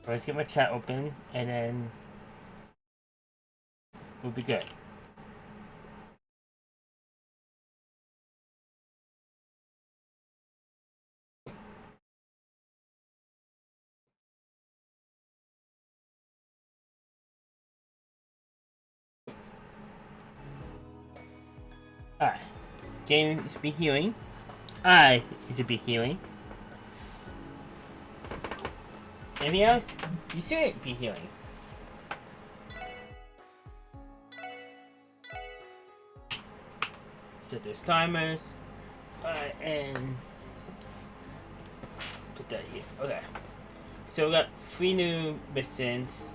Let's get my chat open, and then we'll be good. Alright. James be healing. I is to be healing. Anything else? You should it be healing. So there's timers. And put that here. Okay. So we got 3 new missions.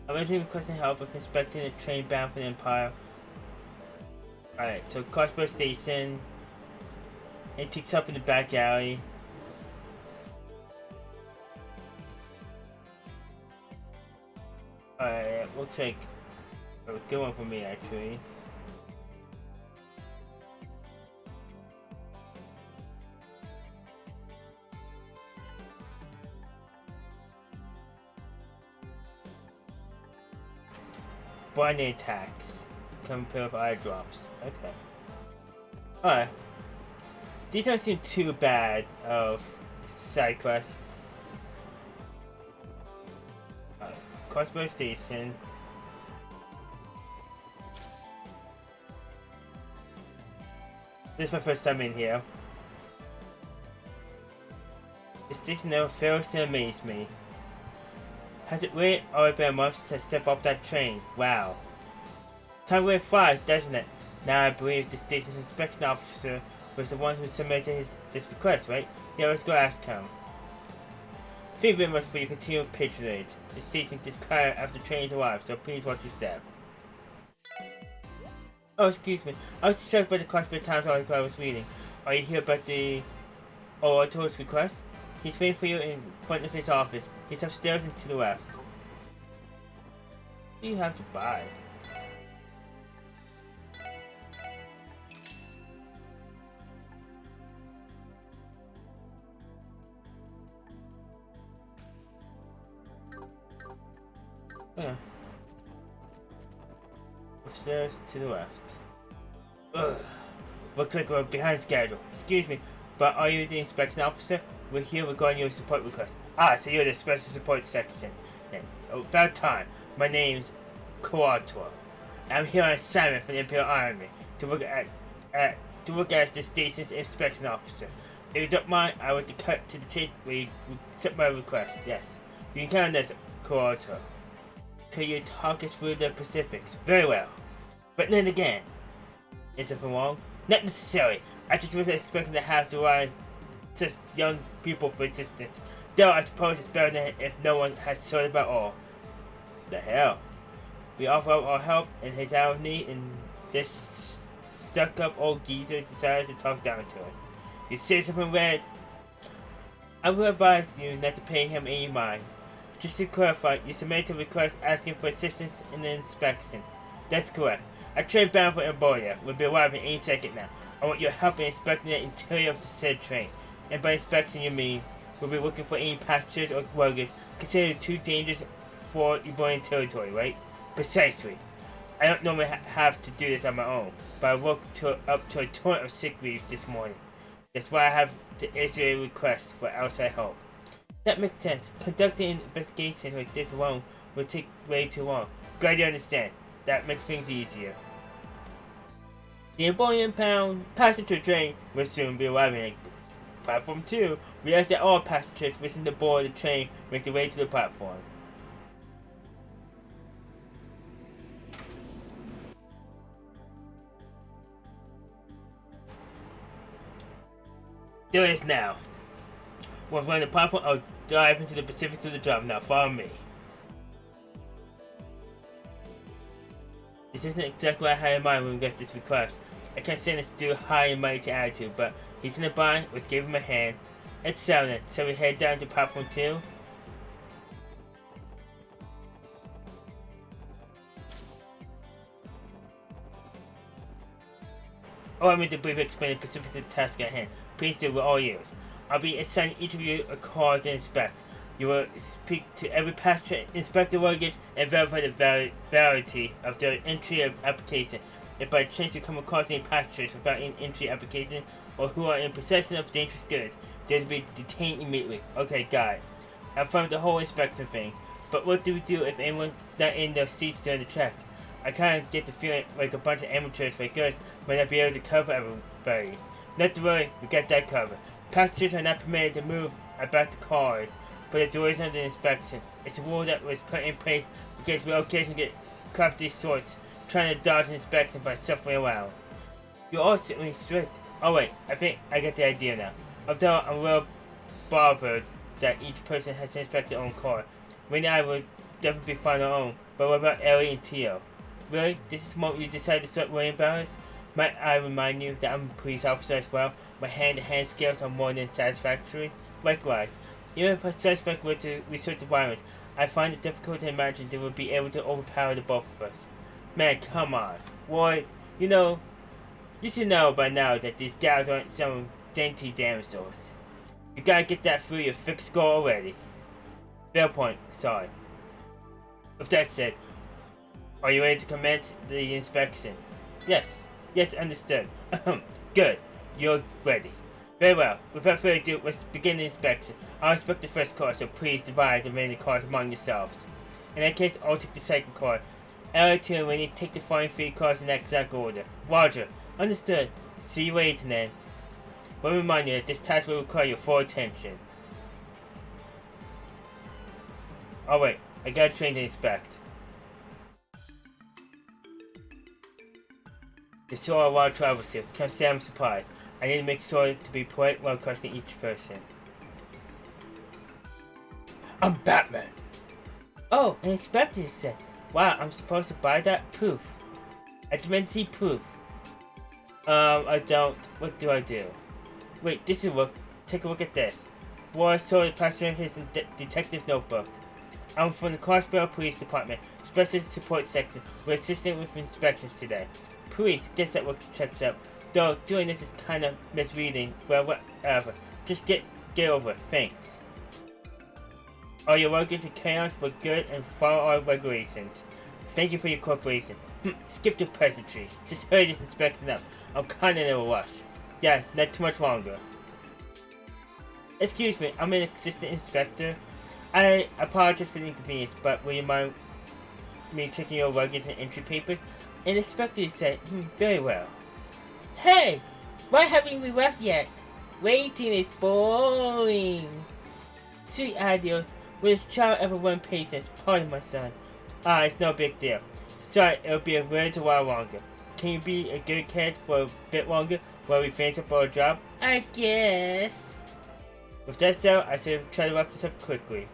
I'm originally requesting help with inspecting the train bound for the Empire. Alright, so Crossbow Station. It takes up in the back alley. Alright, looks like a good one for me actually. Blinding attacks. Compared with eye drops. Okay. Alright. These don't seem too bad of side quests. Crossbow Station. This is my first time in here. The station never fails to amaze me. Has it really already been a month since I stepped off that train? Wow. Time really flies, doesn't it? Now I believe the station's inspection officer was the one who submitted this request, right? Yeah, let's go ask him. Thank you very much for your continued patronage. The station is quiet after the trains arrive, so please watch your step. Oh, excuse me. I was distracted by the Crossbow Times article I was reading. Are you here about the Orator's request? He's waiting for you in front of his office. He's upstairs and to the left. What do you have to buy? Yeah. Upstairs to the left. Ugh. Looks like we're behind schedule. Excuse me, but are you the inspection officer? We're here regarding your support request. Ah, so you're the special support section. Then, about time. My name's Kuator. I'm here on assignment for the Imperial Army to look as the station's inspection officer. If you don't mind, I would cut to the chase where you accept my request. Yes, you can count on this, Kuator. Could you talk us through the Pacifics? Very well. But then again, is something wrong? Not necessarily. I just wasn't expecting to have to rely on such young people for assistance. Though I suppose it's better than if no one has thought about all. The hell? We offer up our help in his hour of need, and this stuck-up old geezer decides to talk down to us. You say something weird? I will advise you not to pay him any mind. Just to clarify, you submitted a request asking for assistance in the inspection. That's correct. A train bound for Embolia will be arriving any second now. I want your help in inspecting the interior of the said train. And by inspection you mean, we'll be looking for any passengers or luggage considered too dangerous for Ebonian territory, right? Precisely. I don't normally have to do this on my own, but I woke up to a torrent of sick leave this morning. That's why I have to issue a request for outside help. That makes sense. Conducting an investigation like this alone will take way too long. Glad you understand. That makes things easier. The Ebonian passenger train will soon be arriving at platform 2. We ask that all passengers wishing to board the train make their way to the platform. There it is now. Once we're on the platform, I'll dive into the Pacific to the job. Now follow me. This isn't exactly what I had in mind when we got this request. I can't stand this dude high and mighty attitude, but he's in a bind. Let's give him a hand. It's 7, so we head down to platform 2. Allow me to briefly explain the specific task at hand. Please do with all ears. I'll be assigning each of you a card to inspect. You will speak to every passenger, inspect the luggage, and verify the validity of their entry application. If by chance you come across any passengers without an entry application or who are in possession of dangerous goods, they will be detained immediately. Okay, got it. I've found the whole inspection thing. But what do we do if anyone's not in their seats during the check? I kind of get the feeling like a bunch of amateurs like us might not be able to cover everybody. Not to worry, we got that covered. Passengers are not permitted to move about the cars for the doors under inspection. It's a rule that was put in place because we occasionally get caught these sorts trying to dodge an inspection by suffering around. You're all certainly strict. Oh wait, I think I get the idea now. Although I'm real bothered that each person has to inspect their own car. Wendy and I would definitely be fine on our own, but what about Ellie and Tio? Really? This is the moment you decided to start worrying about us? Might I remind you that I'm a police officer as well? My hand-to-hand skills are more than satisfactory. Likewise, even if a suspect were to resort to violence, I find it difficult to imagine they would be able to overpower the both of us. Man, come on. Roy, you should know by now that these guys aren't some dainty damsels. You gotta get that through your thick skull already. Fair point, sorry. With that said, are you ready to commence the inspection? Yes, understood. Good, you're ready. Very well, without further ado, let's begin the inspection. I'll inspect the first car, so please divide the remaining cars among yourselves. In that case, I'll take the second car. L2 and Winnie take the following 3 cars in that exact order. Roger, understood. See you later then. Let me remind you that this task will require your full attention. Oh wait, I got a train to inspect. The saw a lot of travels here. Can't say I'm surprised. I need to make sure to be polite while questioning each person. I'm Batman. Oh, an inspector said. Wow, I'm supposed to buy that? Proof. I demand to see proof. I don't. What do I do? Wait, this is work. Take a look at this. War saw the passenger his detective notebook. I'm from the Clarksville Police Department, Special Support Section. We're assisting with inspections today. Police, guess that work checks out. Though doing this is kind of misleading. Well, whatever. Just get over it. Thanks. Are you welcome to chaos for good and follow our regulations? Thank you for your cooperation. Skip the pleasantries. Just hurry this inspection up. I'm kinda in a rush. Yeah, not too much longer. Excuse me, I'm an assistant inspector. I apologize for the inconvenience, but will you mind me checking your luggage and entry papers? An inspector said, very well. Hey! Why haven't we left yet? Waiting is boring. Sweet ideals. Will this child ever learn patience? Pardon my son. It's no big deal. Sorry, it'll be a little while longer. Can you be a good kid for a bit longer while we finish up our job? I guess. With that said, I should try to wrap this up quickly.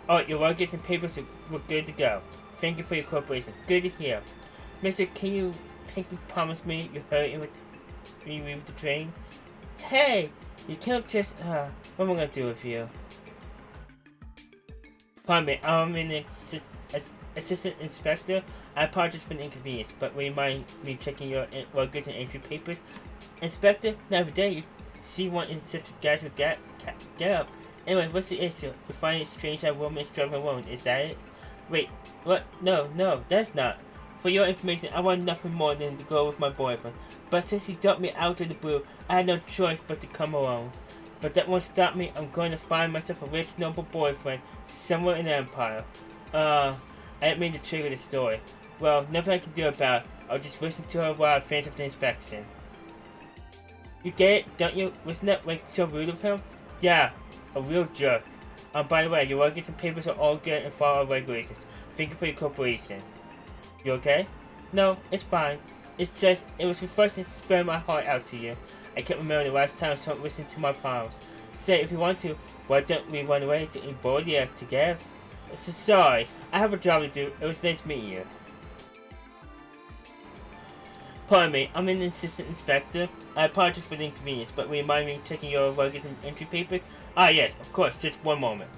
Alright, your luggage and papers were good to go. Thank you for your cooperation. Good to hear. Mister, can you promise me you'll hurry with me with the train? Hey! You can't just, what am I gonna do with you? Pardon me, I'm an assistant inspector. I apologize for the inconvenience, but will you mind me checking your luggage and entry papers? Inspector, not every day you see one in such a casual get up. Anyway, what's the issue? You find it strange that a woman is struggling alone, is that it? Wait, what? No, that's not. For your information, I want nothing more than to go with my boyfriend. But since he dumped me out of the blue, I had no choice but to come alone. But that won't stop me. I'm going to find myself a rich, noble boyfriend somewhere in the Empire. I didn't mean to trigger the story. Well, nothing I can do about it. I'll just listen to her while I finish up the inspection. You get it, don't you? Wasn't that like so rude of him? Yeah, a real jerk. By the way, your luggage and papers are all good and follow our regulations. Thank you for your cooperation. You okay? No, it's fine. It's just, it was refreshing to spare my heart out to you. I can't remember the last time someone listened to my problems. Say, if you want to, why don't we run away to Embodia together? So sorry, I have a job to do. It was nice meeting you. Pardon me, I'm an assistant inspector. I apologize for the inconvenience, but will you mind me checking your luggage and entry papers? Yes, of course, just one moment.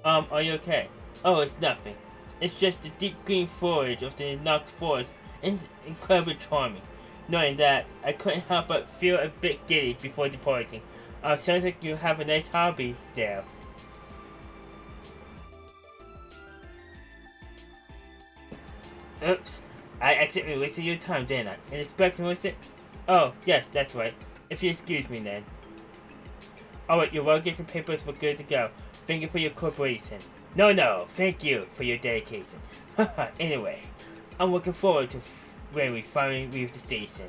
Are you okay? Oh, it's nothing. It's just the deep green foliage of the knocked forest incredibly charming. Knowing that, I couldn't help but feel a bit giddy before departing. Sounds like you have a nice hobby there. Oops, I accidentally wasted your time, didn't I? An inspection, was it? Oh, yes, that's right. If you excuse me then. Alright, your luggage and papers were good to go. Thank you for your cooperation. No, thank you for your dedication. Haha, anyway, I'm looking forward to when we finally leave the station.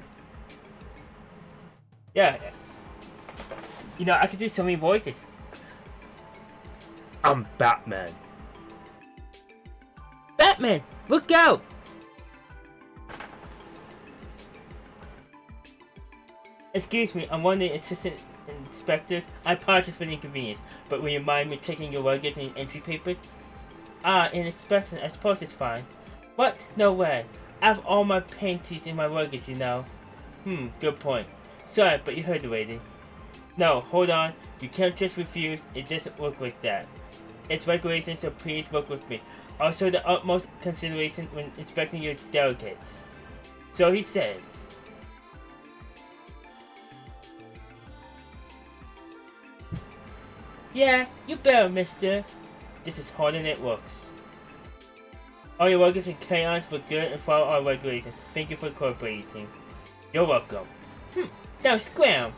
Yeah, you know, I could do so many voices. I'm Batman. Batman, look out! Excuse me, I'm one of the assistant inspectors. I apologize for the inconvenience, but will you mind me checking your luggage and entry papers? An inspection, I suppose it's fine. What? No way. I have all my panties in my luggage, you know. Good point. Sorry, but you heard the lady. No, hold on. You can't just refuse. It doesn't work like that. It's regulation, so please work with me. I'll show the utmost consideration when inspecting your delegates. So he says. Yeah, you better, mister. This is harder than it looks. All your luggage and carry-ons were good and follow our regulations. Thank you for cooperating. You're welcome. Now scram!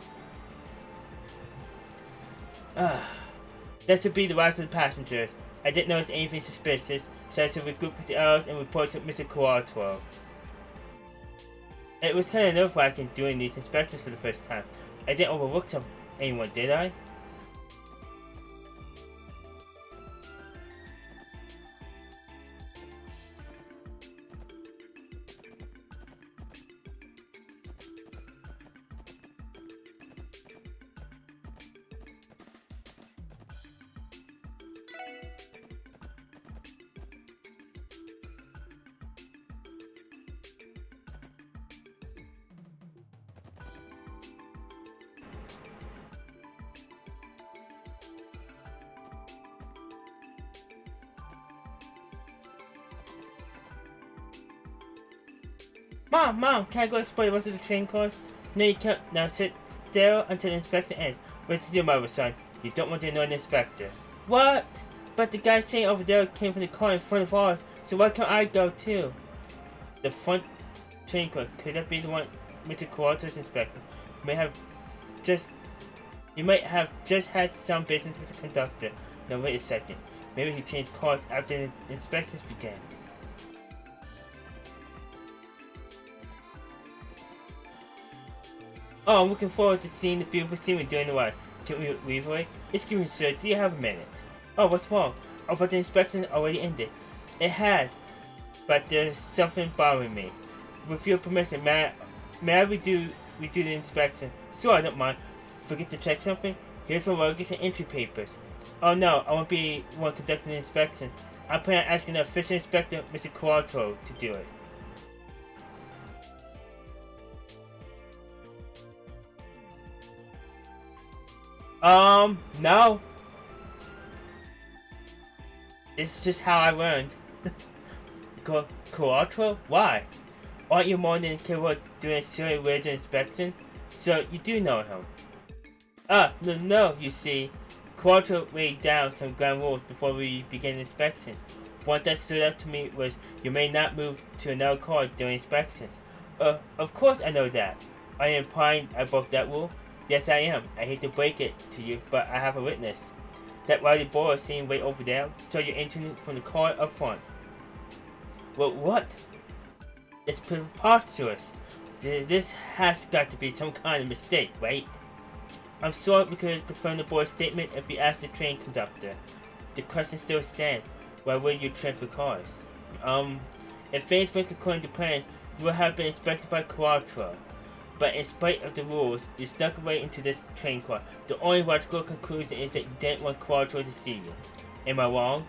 That should be the last of the passengers. I didn't notice anything suspicious, so I should regroup with the others and report to Mr. Quattro. It was kind of nerve-wracking doing these inspections for the first time. I didn't overlook anyone, did I? Mom, can I go explore the rest of the train cars? No, you can't. Now sit still until the inspection ends. Where's your mother, son? You don't want to annoy the inspector. What? But the guy saying over there came from the car in front of ours, so why can't I go too? The front train car, could that be the one Mr. Quattro's inspecting? You might have just had some business with the conductor. Now wait a second. Maybe he changed cars after the inspections began. Oh, I'm looking forward to seeing the beautiful scenery during the ride. Can we leave away? Excuse me, sir, do you have a minute? Oh, what's wrong? I thought the inspection already ended. It had, but there's something bothering me. With your permission, may I redo the inspection? Sure, I don't mind. Forget to check something? Here's my luggage and entry papers. Oh no, I won't be one conducting the inspection. I plan on asking the official inspector, Mr. Quattro, to do it. No. It's just how I learned. Quattro? Why? Aren't you more than capable of doing a silly weird inspection? So you do know him. No, you see. Quattro laid down some ground rules before we began inspections. One that stood out to me was you may not move to another car during inspections. Of course I know that. Are you implying I broke that rule? Yes, I am. I hate to break it to you, but I have a witness. That rowdy boy seen way over there, so you're entering from the car up front. Well, what? It's preposterous. This has got to be some kind of mistake, right? I'm sure we could confirm the boy's statement if we asked the train conductor. The question still stands. Why would you transfer cars? If things went according to plan, you would have been inspected by Quattro. But in spite of the rules, you snuck away into this train car. The only logical conclusion is that you didn't want Quattro to see you. Am I wrong?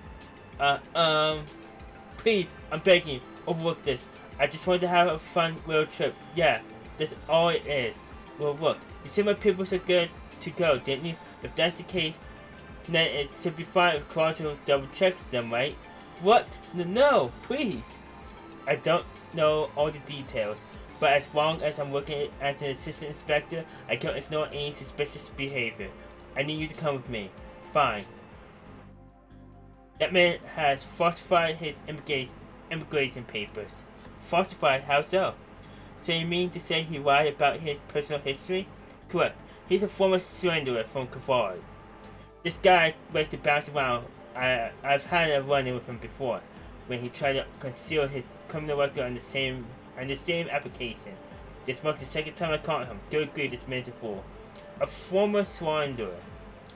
Please, I'm begging you, overlook this. I just wanted to have a fun little trip. Yeah, that's all it is. Well, look, you said my papers are good to go, didn't you? If that's the case, then it should be fine if Quattro double checks them, right? What? No, please. I don't know all the details, but as long as I'm working as an assistant inspector, I can't ignore any suspicious behavior. I need you to come with me. Fine. That man has falsified his immigration papers. Falsified? How so? So you mean to say he lied about his personal history? Correct. He's a former surrenderer from Kavard. This guy likes to bounce around. I've had a run-in with him before, when he tried to conceal his criminal record on the same application. This marks the second time I caught him. Do agree this man's a fool. A former surrenderer.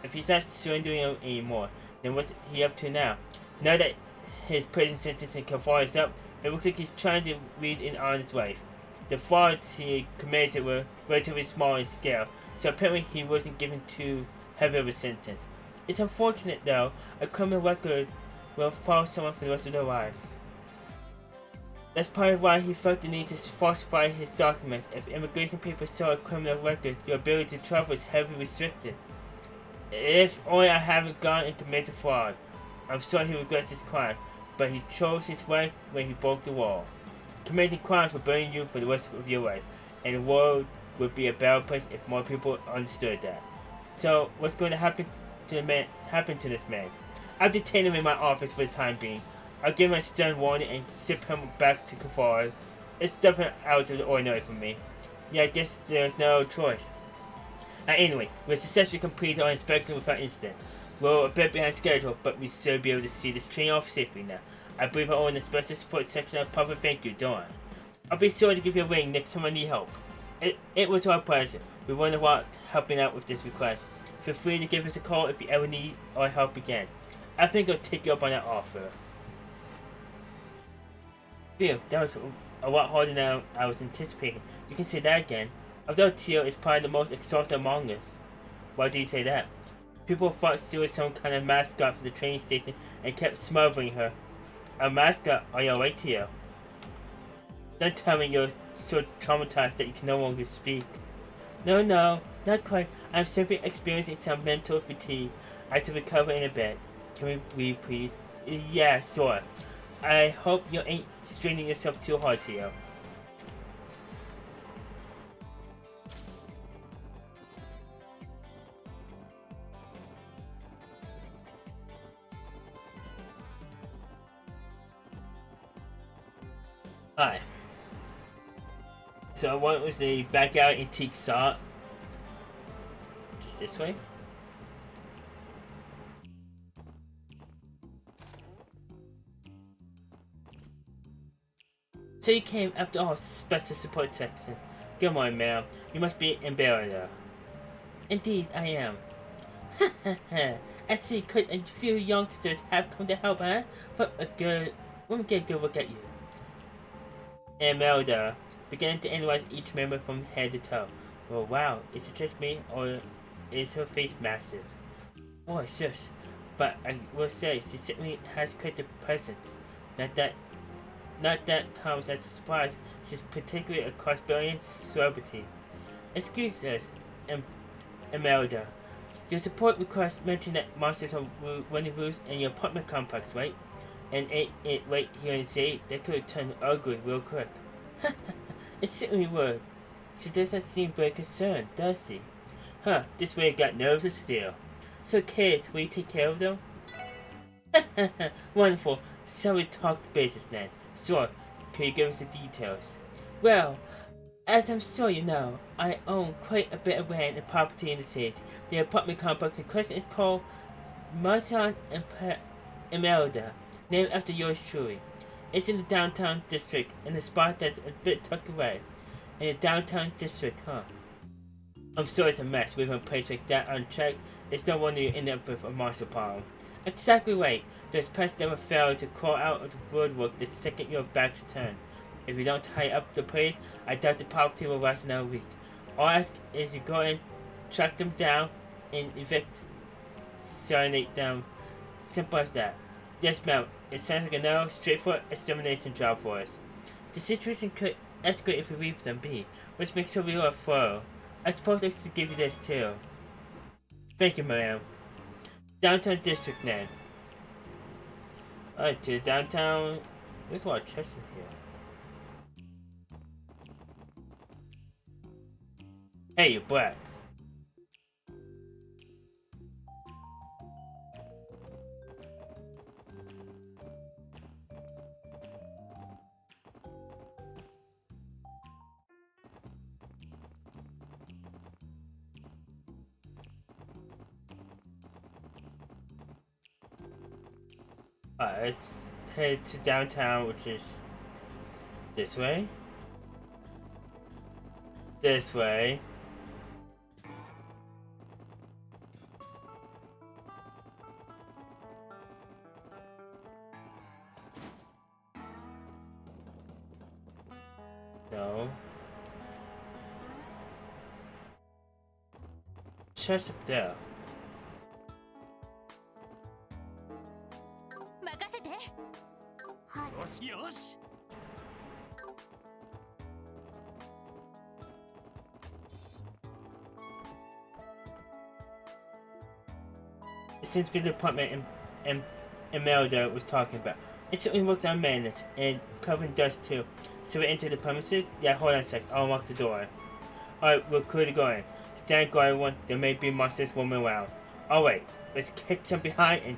If he's not surrendering anymore, then what's he up to now? Now that his prison sentence in Kavard is up, it looks like he's trying to lead an honest life. The frauds he committed were relatively small in scale, so apparently he wasn't given too heavy of a sentence. It's unfortunate though, a criminal record will follow someone for the rest of their life. That's part of why he felt the need to falsify his documents. If immigration papers show a criminal record, your ability to travel is heavily restricted. If only I haven't gone and committed fraud. I'm sure he regrets his crime, but he chose his life when he broke the law. Committing crimes will burn you for the rest of your life, and the world would be a better place if more people understood that. So, what's going to happen to this man? I'll detain him in my office for the time being. I'll give him a stern warning and ship him back to Kavard. It's definitely out of the ordinary for me. Yeah, I guess there's no choice. Anyway, we successfully completed our inspection without incident. We're a bit behind schedule, but we should be able to see this train off safely now. I believe I own the special support section of Public Thank You, don't I? I'll be sure to give you a ring next time I need help. It was our pleasure. We wonder what helping out with this request. Feel free to give us a call if you ever need our help again. I think I'll take you up on that offer. Phew, that was a lot harder than I was anticipating. You can say that again. Although Teal is probably the most exhausted among us. Why do you say that? People thought she was some kind of mascot for the train station and kept smothering her. A mascot? Are you alright, Teal? Don't tell me you're so traumatized that you can no longer speak. No, not quite. I'm simply experiencing some mental fatigue. I should recover in a bit. Can we leave, please? Yeah, sure. I hope you ain't straining yourself too hard, Teal. Hi. So what was the backyard antique saw? Just this way? So you came after all, special support section. Good morning, ma'am. You must be in Barrier. Indeed, I am. I see quite a few youngsters have come to help, huh? But let me get a good look at you. Imelda began to analyze each member from head to toe. Oh wow, is it just me, or is her face massive? Oh, shush. But I will say, she certainly has quite a presence. Not that comes as a surprise. She's particularly a cross-billion celebrity. Excuse us, Imelda. Your support request mentioned that monsters are running loose in your apartment complex, right? And it right here in the city, that could have turned ugly real quick. It certainly would. She doesn't seem very concerned, does she? Huh, this way got nerves of steel. So kids, will you take care of them? Wonderful. So we talk business then. Sure, can you give us the details? Well, as I'm sure you know, I own quite a bit of land and property in the city. The apartment complex in question is called Marchand Imelda, named after yours truly. It's in the downtown district, in a spot that's a bit tucked away. In the downtown district, huh? I'm sure it's a mess with a place like that unchecked. It's no wonder you end up with a monster problem. Exactly right. Those pests never fail to crawl out of the woodwork the second your back's turned. If you don't tie up the place, I doubt the property will last another week. All I ask is you go and track them down and serenade them. Simple as that. Yes, ma'am. It sounds like a narrow, straightforward extermination job for us. The situation could escalate if we leave them be, which makes sure we are thorough. I suppose I should give you this too. Thank you, ma'am. Downtown district then. Alright, to the downtown. There's a lot of chests in here. Hey, you're black. Let's head to downtown, which is this way. This way. No. Chest up there. 任せて。はい。よしよし。 It seems to be the apartment Imelda was talking about. It certainly looks unmanaged and covered in dust too. So we enter the premises? Yeah, hold on a sec. I'll unlock the door. Alright, we're clear to go in. Stand guard everyone. There may be monsters roaming around. Alright, let's kick some behind and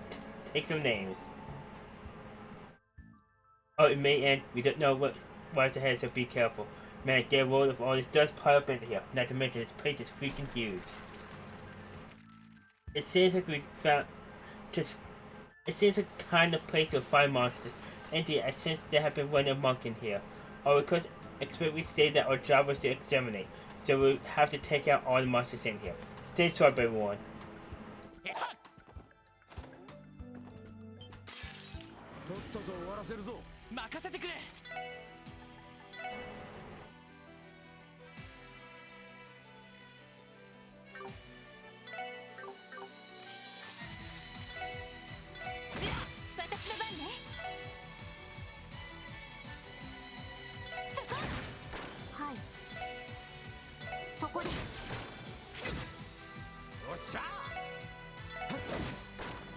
take some names. Oh, it may end. We don't know what's ahead, so be careful. Man, get a load of all this dust piled up in here. Not to mention this place is freaking huge. It seems like we found just. It seems like the kind of place you'll find monsters. Indeed, I sense there have been running amok in here. Our request expertly say that our job was to exterminate, so we'll have to take out all the monsters in here. Stay sharp, everyone. とっとと終わらせるぞ。任せてくれ。 私の番ね。そこ。はい。そこです。よっしゃ。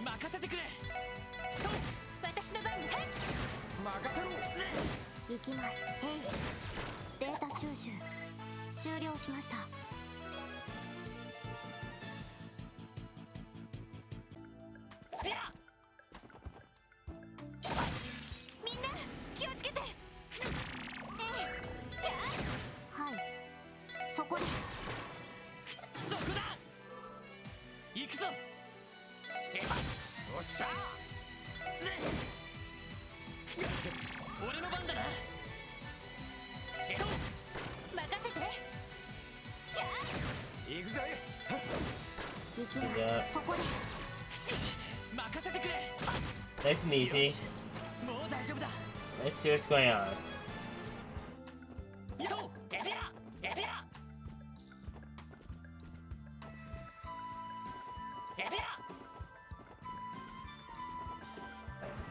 任せてくれ。ストップ。私の番ね。任せろ。行きます。データ収集終了しました。みんな気をつけて。はい、そこです。そこだ。行くぞ。よっしゃ。俺の番だな。任せて。行くぜ。行きます。そこです。任せてくれ。 Nice and easy. もう大丈夫だ。 Let's see what's going on. よっ、エディア、エディア。エディア。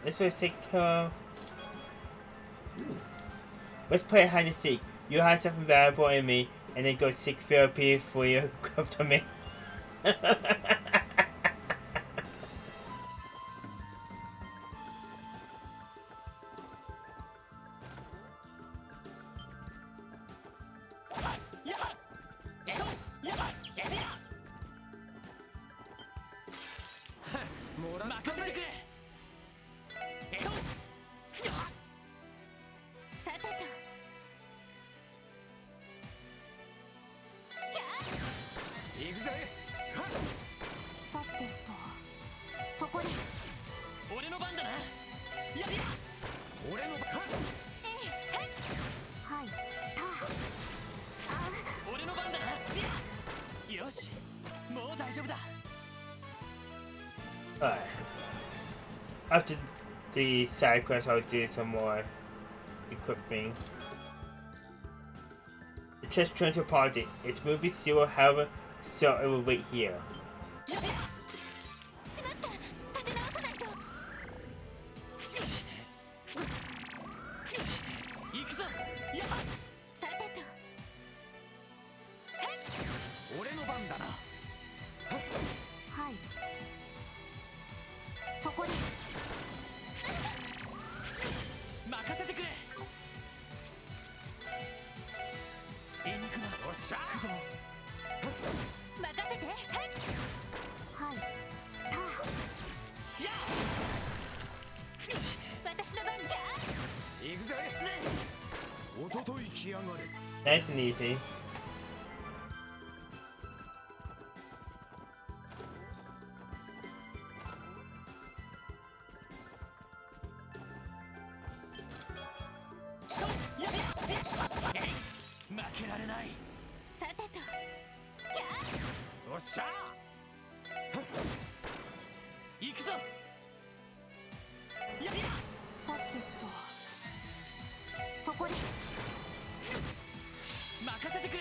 This was take care of. Let's play hide and seek. You have something valuable in me, and then go seek therapy for your cryptomate. Alright. After the side quest, I'll do some more equipping. The chest turns to party. Its movie zero, however, so it will wait here. しまった。立て直さないと。行くぞ。やっ。さてと。俺の番だな。はい。そこです。任せてくれ。エニグマ。よっしゃ。駆動。任せて。はい。や私の番か。行くぜ。おととい来やがれ。 Nice and easy. 負けられない。さてと。おっしゃ行くぞ。さてと。そこです。任せてくれ。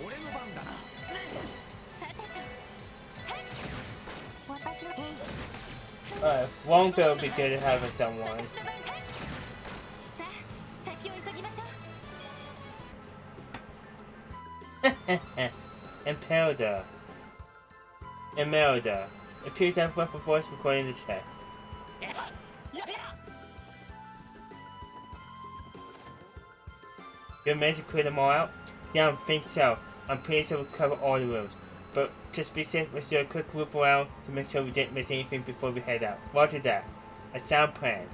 俺の番だな。さてと。私の。Wonka would be good at having someone. 私の番か。さあ、先を急ぎましょう。Imelda appears to have left a voice recording the chest. You managed to clear them all out? Yeah, I think so. I'm pretty sure we'll cover all the rooms. But just be safe, let's do a quick loop around to make sure we didn't miss anything before we head out. Roger that. A sound plan.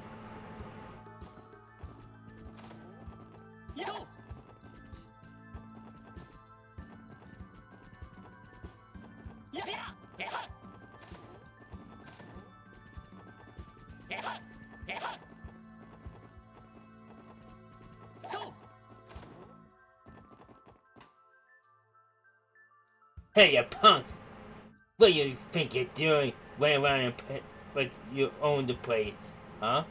Hey, you punks! What do you think you're doing running around and like you own the place, huh?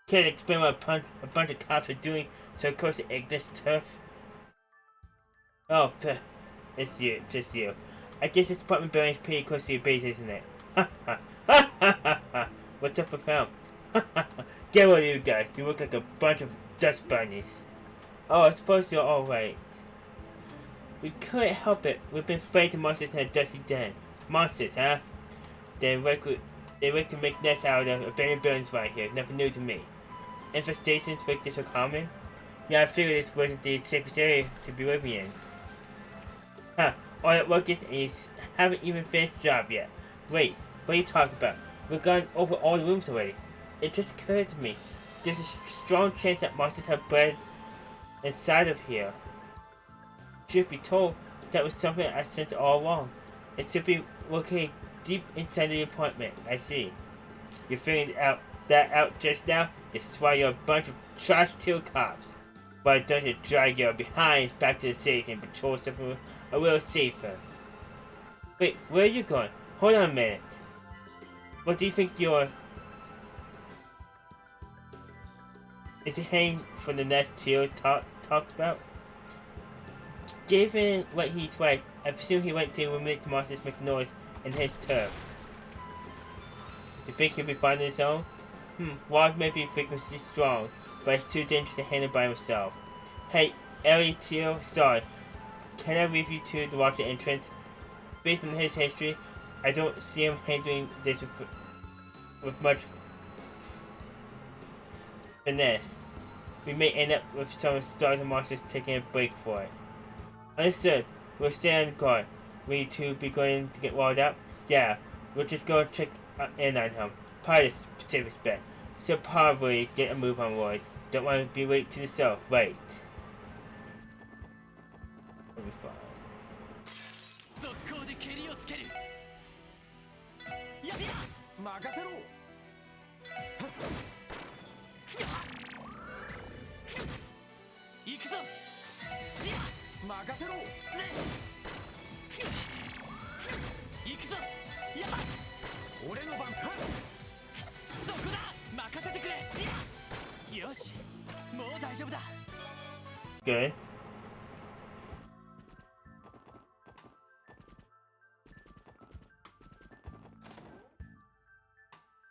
Can't explain what a bunch of cops are doing so close to Ignis turf? Oh, it's you, just you. I guess this apartment building is pretty close to your base, isn't it? Ha ha ha ha ha ha! What's up with him? Ha ha ha! Get rid of you guys, you look like a bunch of dust bunnies. Oh, I suppose you're alright. We couldn't help it. We've been fighting monsters in a dusty den. Monsters, huh? They like to make nests out of abandoned buildings right here. Nothing new to me. Infestations like this are common? Yeah, I figured this wasn't the safest area to be living in. Huh. All that work is, and you haven't even finished the job yet. Wait, what are you talking about? We've gone over all the rooms already. It just occurred to me. There's a strong chance that monsters have bred inside of here. Truth be told, that was something I sensed all along. It should be located deep inside the apartment. I see. You're figuring that out just now? This is why you're a bunch of trash-tail cops. Why don't you drag your behinds back to the city and patrol something a little safer? Wait, where are you going? Hold on a minute. What do you think you're... Is it hanging from the nest Teal talked about? Given what he's like, I presume he went to eliminate the monsters make noise in his turf. You think he'll be fine on his own? Wog may be frequently strong, but it's too dangerous to handle by himself. Hey, Ellie Teal, sorry. Can I leave you to watch the entrance? Based on his history, I don't see him handling this with much finesse. We may end up with some stars and monsters taking a break for it. Understood. We'll stay on guard. Will you two be going to get walled up? Yeah. We'll just go check in on him. Probably the safest bet. So probably get a move on Lloyd. Don't want to be late to the south. Right. We'll be fine. 速攻で蹴りをつける。や任せろ。行くぞ。任せろ。行くぞ。俺の番か。そこだ。任せてくれ。よし。もう大丈夫だ。Good.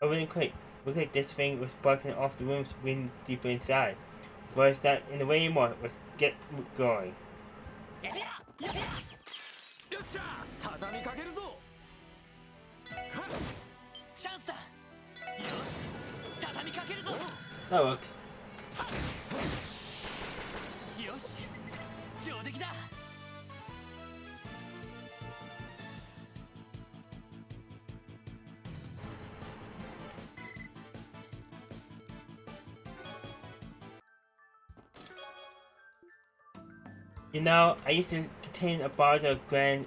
Oh, really quick. Look like this thing was blocking off the rooms when deeper inside. Well, it's not in the way anymore. Let's get going. よっしゃ畳みかけるぞ。チャンスだ。よし畳みかけるぞ。 That works. よし上出来だ。You know, I used to contain a bottle of Grand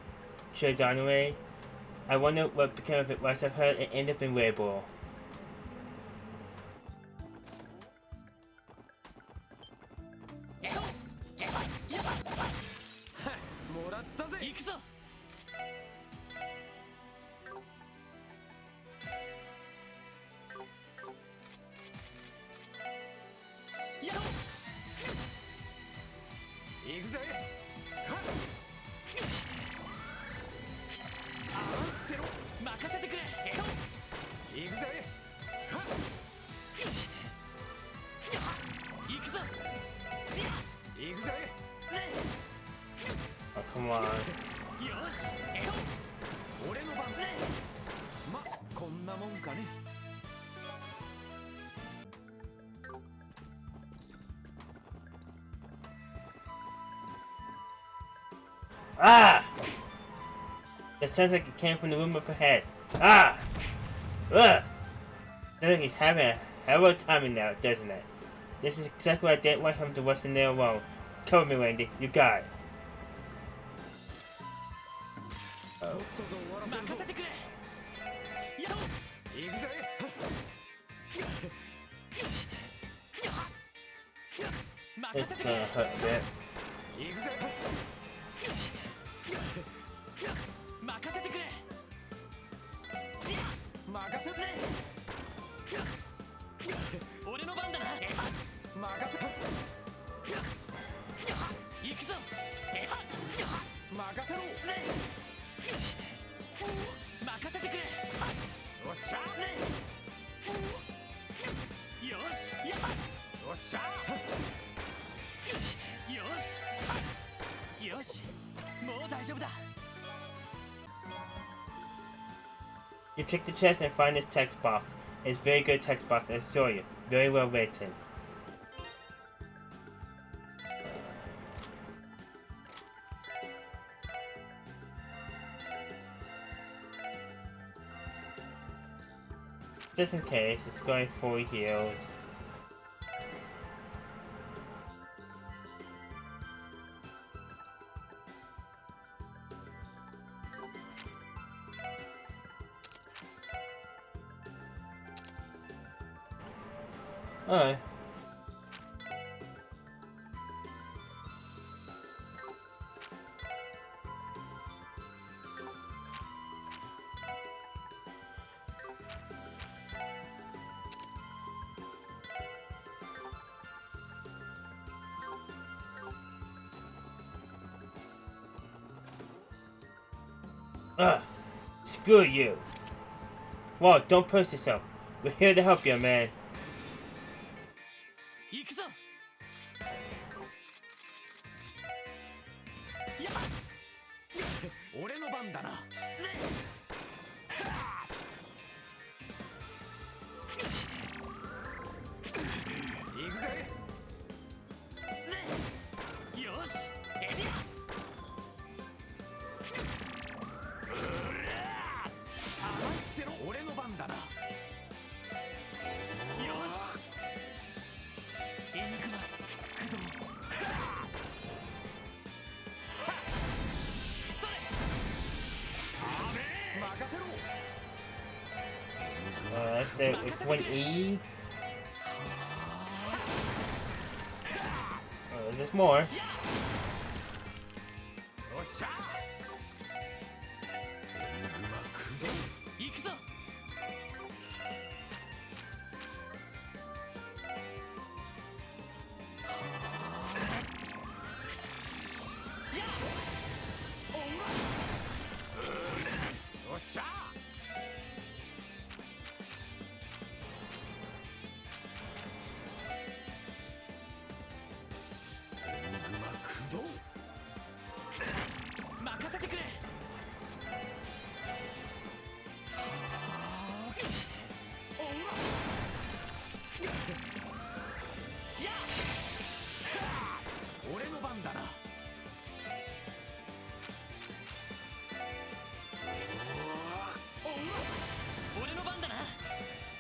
Chardonnay. I wonder what became of it. Once I've heard it ended up in Weibo. もらったぜ。行くぞ。やっ行くぜ。はっあってろ。任せてくれ。行くぜ。はっ行くぞ。行くぜ。 Oh, come on. よし、俺の番ぜ。ま、こんなもんかね。Ah! It sounds like it came from the room up ahead. Ah! Ugh! Sounds like he's having a hell of a time now, doesn't it? This is exactly what I didn't want him to watch in there alone. Cover me, Randy. You got it. Oh. 任せてくれ。やっ行くぜ。任 It's せてくれ。 gonna hurt a bit. 行くぜ。任せてくれ。任せて。俺の番だな。任せ。行くぞ。任せろ。任せてくれ。よっしゃ。よし。よっしゃ。よし。よし。もう大丈夫だ。 You check the chest and find this text box. It's a very good text box, I assure you. Very well written. Just in case, it's going fully healed. Alright. Ugh. Screw you. Whoa, don't push yourself. We're here to help you, man. 行くぞ。やっ俺の番だな。行くぜ。よし。エディア。甘いってろ。俺の番だな。よし。 エニグマ駆動。それ。任せろ。 That's it's 1E. There's more. よっしゃ。エニグマ駆動。行くぞ。 よっしゃ。 任せてくれ。俺の番だな。俺の番だな。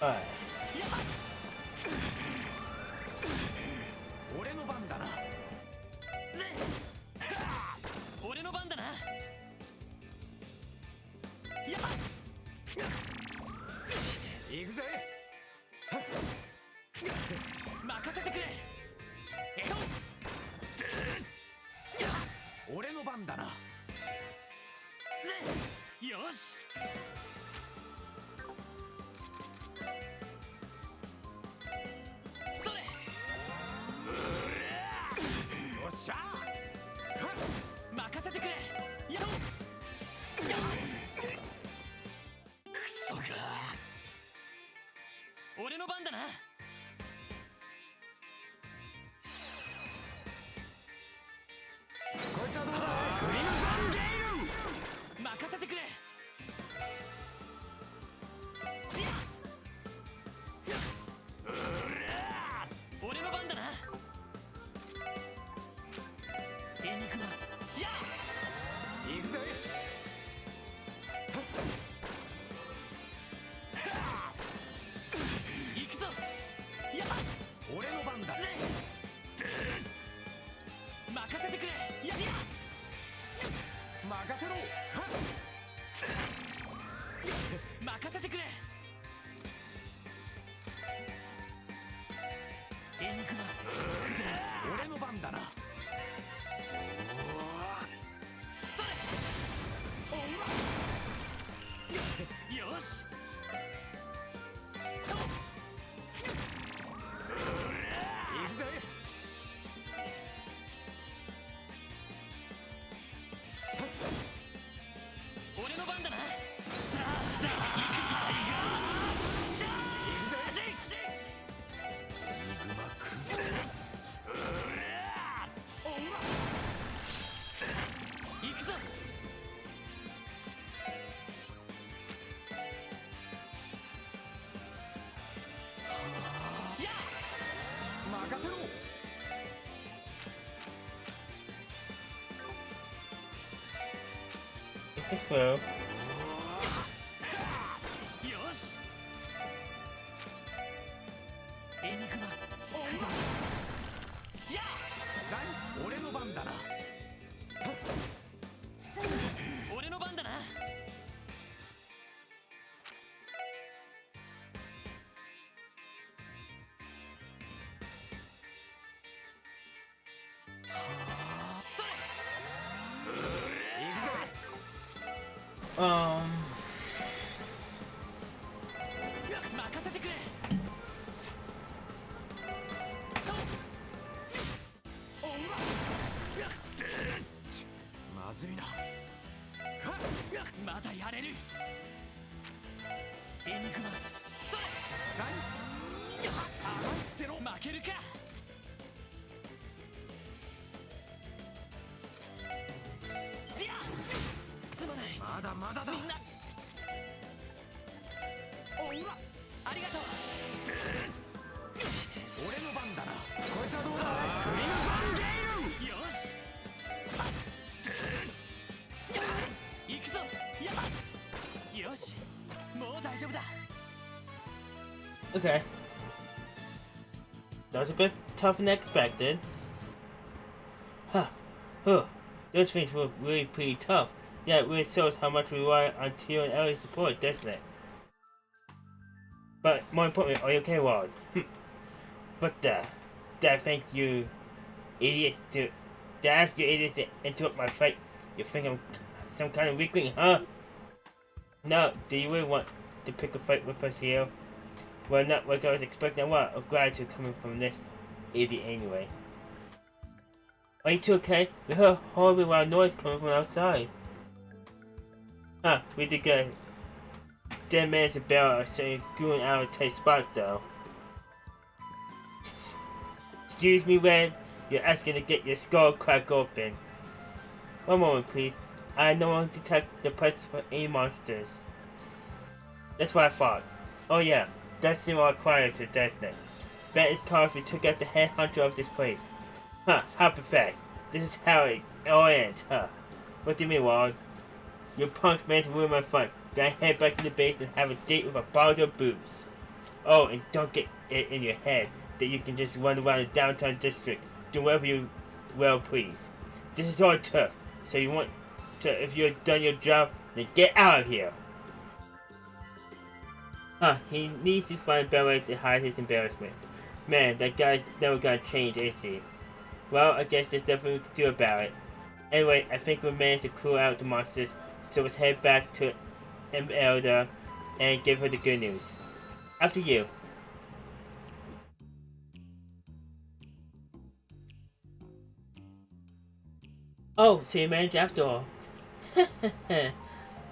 Alright. 俺の番だな。番だな。よし。それ。よっしゃ。任せてくれ。やっ。くそが。俺の番だな。こいつはどうだ。クリムゾンゲイル。任せてくれ。スヤ。俺の番だな。エニグマ。やっ。行くぜ。行くぞ。やっ。俺の番だ。任せてくれ。やっ。任せろ。任せてくれ。エニグマ。俺の番だな。それ。おら。よし。そう。行くぜ。俺の番だな。さあ、行くタイガー。じゃあ、行くぜ。エニグマくん。おら。行くぞ。やっ。任せろ。This flow. よし。エニグマ。やっ。ザイス。俺の番だな。俺の番だな。それ。行くぜ。任せてくれ。そう。おら。まずいな。まだやれる。エニグマ。それ。ザイス。やっ。甘いってろ。負けるか。いや。すまない。まだまだだ。みんな。おら。ありがとう。俺の番だな。こいつはどうだ。クリムゾンゲイル。よし。さあ。行くぞ。やっ。よし。もう大丈夫だ。 Okay. That was a bit tougher than expected. Huh. Those things were really pretty tough. Yeah, it really shows how much we rely on Teal and Ellie's support, doesn't it? But more importantly, are you okay, Ward? But did I think you idiots to... Did I ask you idiots to interrupt my fight? You think I'm some kind of weakling, huh? No, do you really want to pick a fight with us here? Well, not what I was expecting. What of gratitude coming from this idiot anyway. Are you two okay? We heard a horribly loud noise coming from outside. Huh, we did get a dead man's bell saying going out of tight spot though. Excuse me, Ren. You're asking to get your skull cracked open. One moment, please. I no longer detect the presence of any monsters. That's what I thought. Oh yeah, that seemed all quieter, doesn't it? Bet it's cause we took out the head hunter of this place. Huh, how pathetic. This is how it all ends, huh? What do you mean, Wald? Your punk managed to ruin my fun. Gotta head back to the base and have a date with a bottle of booze. Oh, and don't get it in your head that you can just run around the downtown district, do whatever you well please. This is all tough, so you want to, if you've done your job, then get out of here. Huh, he needs to find a better way to hide his embarrassment. Man, that guy's never gonna change, is he? Well, I guess there's nothing we can do about it. Anyway, I think we managed to cool out the monsters, so let's head back to Elder and give her the good news. After you. Oh, so you managed after all.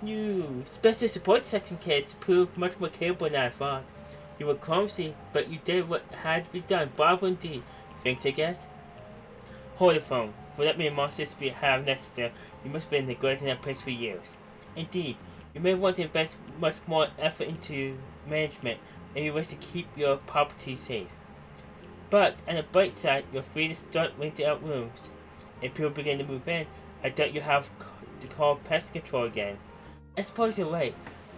You special support section kids proved much more capable than I thought. You were clumsy, but you did what had to be done. Bravo indeed. Thanks, I guess. Hold the phone. For that many monsters to have nested there, you must have been neglecting that place for years. Indeed, you may want to invest much more effort into management if you wish to keep your property safe. But, on the bright side, you're free to start renting out rooms. If people begin to move in, I doubt you have to call pest control again. I suppose you're right.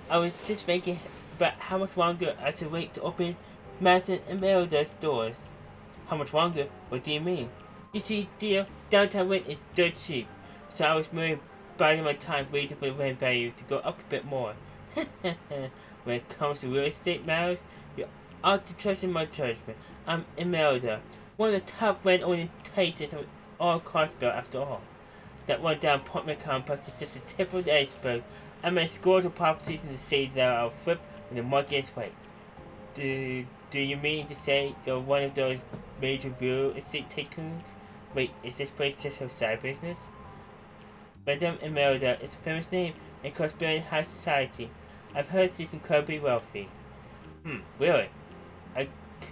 I was just thinking about how much longer I should wait to open Madison and Merida's doors. How much longer? What do you mean? You see, dear, downtown rent is dirt cheap, so I was merely biding my time waiting for the rent value to go up a bit more. When it comes to real estate matters, you ought to trust in my judgment. I'm Imelda, one of the top rent-owning titans of all Carsville after all. That one down apartment complex is just the tip of the iceberg. I manage scores of properties in the city that I'll flip when the market is right. Do you mean to say you're one of those major real estate tycoons? Wait, is this place just her side business? Madame Imelda is a famous name in Carsvillian high society. I've heard she's incredibly wealthy. Really? I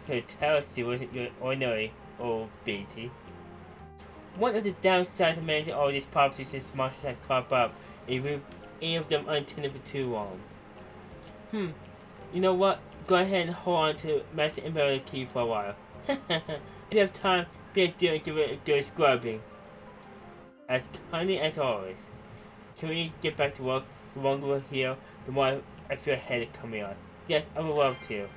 could tell she wasn't your ordinary old beauty. One of the downsides of managing all these properties is monsters have crop up and leave any of them untended for too long. You know what? Go ahead and hold on to Master Imelda's key for a while. If you have time, be a deal and give it a good scrubbing. As kindly as always. Can we get back to work? The longer we're here, the more I feel a headache coming on. Yes, I would love to.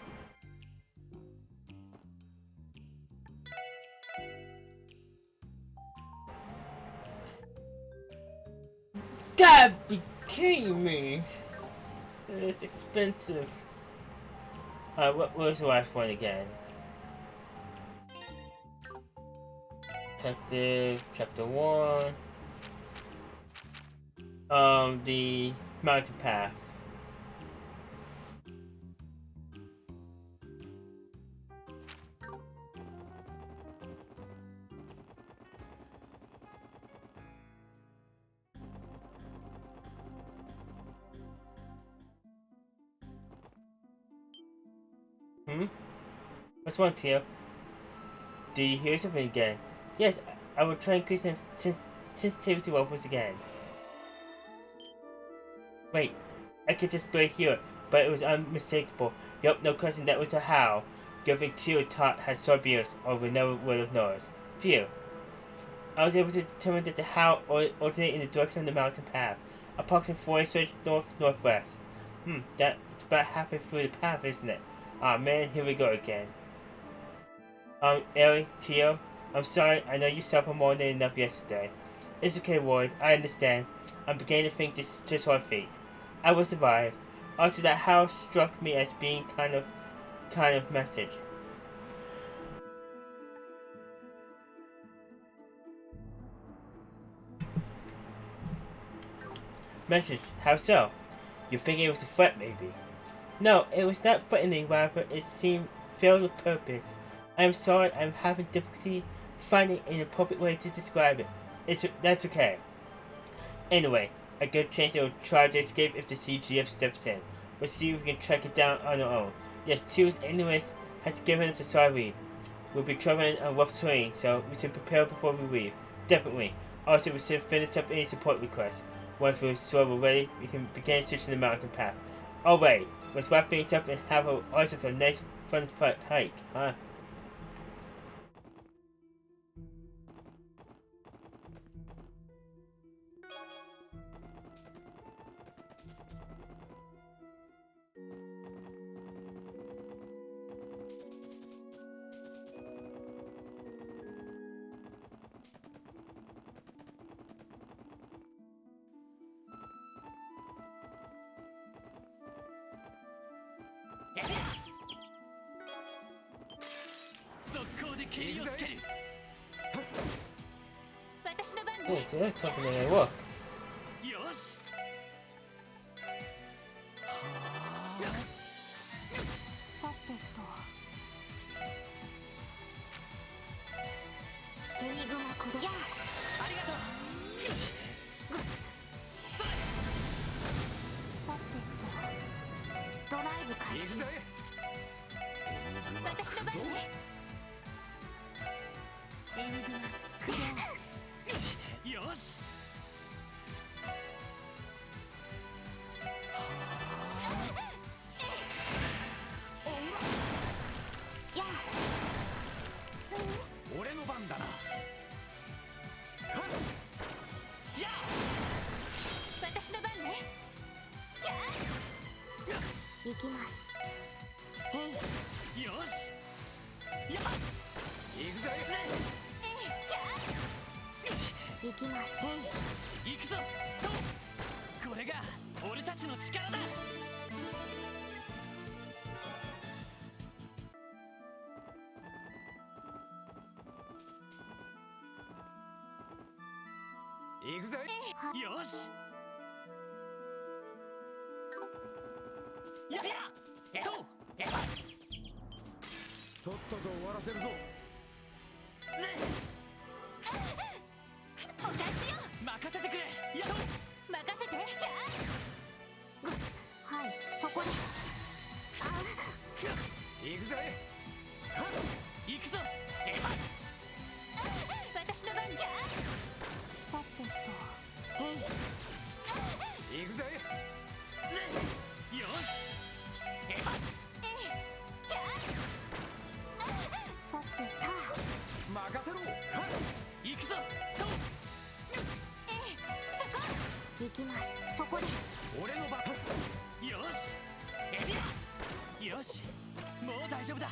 God be kidding me! It's expensive. What was the last one again? Detective, Chapter 1. The Mountain Path. What's wrong, Tio? Do you hear something again? Yes, I will try increasing sensitivity levels again. Wait, I could just barely hear it, but it was unmistakable. Yup, no question, that was a howl. Giving Tio taught had Sorbius over never would have noticed. Phew. I was able to determine that the howl originated in the direction of the mountain path, approximately 40 straight northwest. That's about halfway through the path, isn't it? Aw man, here we go again. Ellie, Tio, I'm sorry, I know you suffered more than enough yesterday. It's okay, Ward, I understand. I'm beginning to think this is just our fate. I will survive. Also, that house struck me as being kind of message. Message, how so? You think it was a threat, maybe? No, it was not threatening, rather it seemed filled with purpose. I am sorry I'm having difficulty finding an appropriate way to describe it. That's okay. Anyway, a good chance it will try to escape if the CGF steps in. We'll see if we can track it down on our own. Yes, Tios anyways has given us a solid lead. We'll be traveling on rough terrain, so we should prepare before we leave. Definitely. Also, we should finish up any support requests. Once we're sure we're ready, we can begin searching the mountain path. Alright, let's wrap things up and have a nice fun hike, huh? 私の番 Oh, ね。 they're tougher than they look. よしさてと。エニグマクロ。やあ。ありがとうそれさてと。ドライブ開始。行くぜ私の番ね。エニグマクロ。よしやあ。俺の番だなや私の番ね。やあ。行きます。えい。よしや行くぜ行きます。えい。行くぞそうこれが俺たちの力だ行くぜはよしやっとっとと終わらせるぞお返しよ。任せてくれやっと任せて。はい、そこです。行くぜ行くぞ私の番か。さてと。えい。行くぜよしさて任せろ行くぞそうそこ。行きます。そこです。俺の番よしエディアよしもう大丈夫だ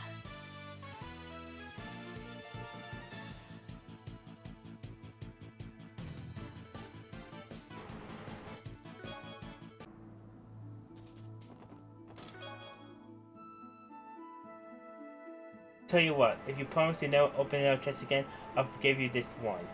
Tell you what, if you promise to never open our chest again, I'll forgive you this one.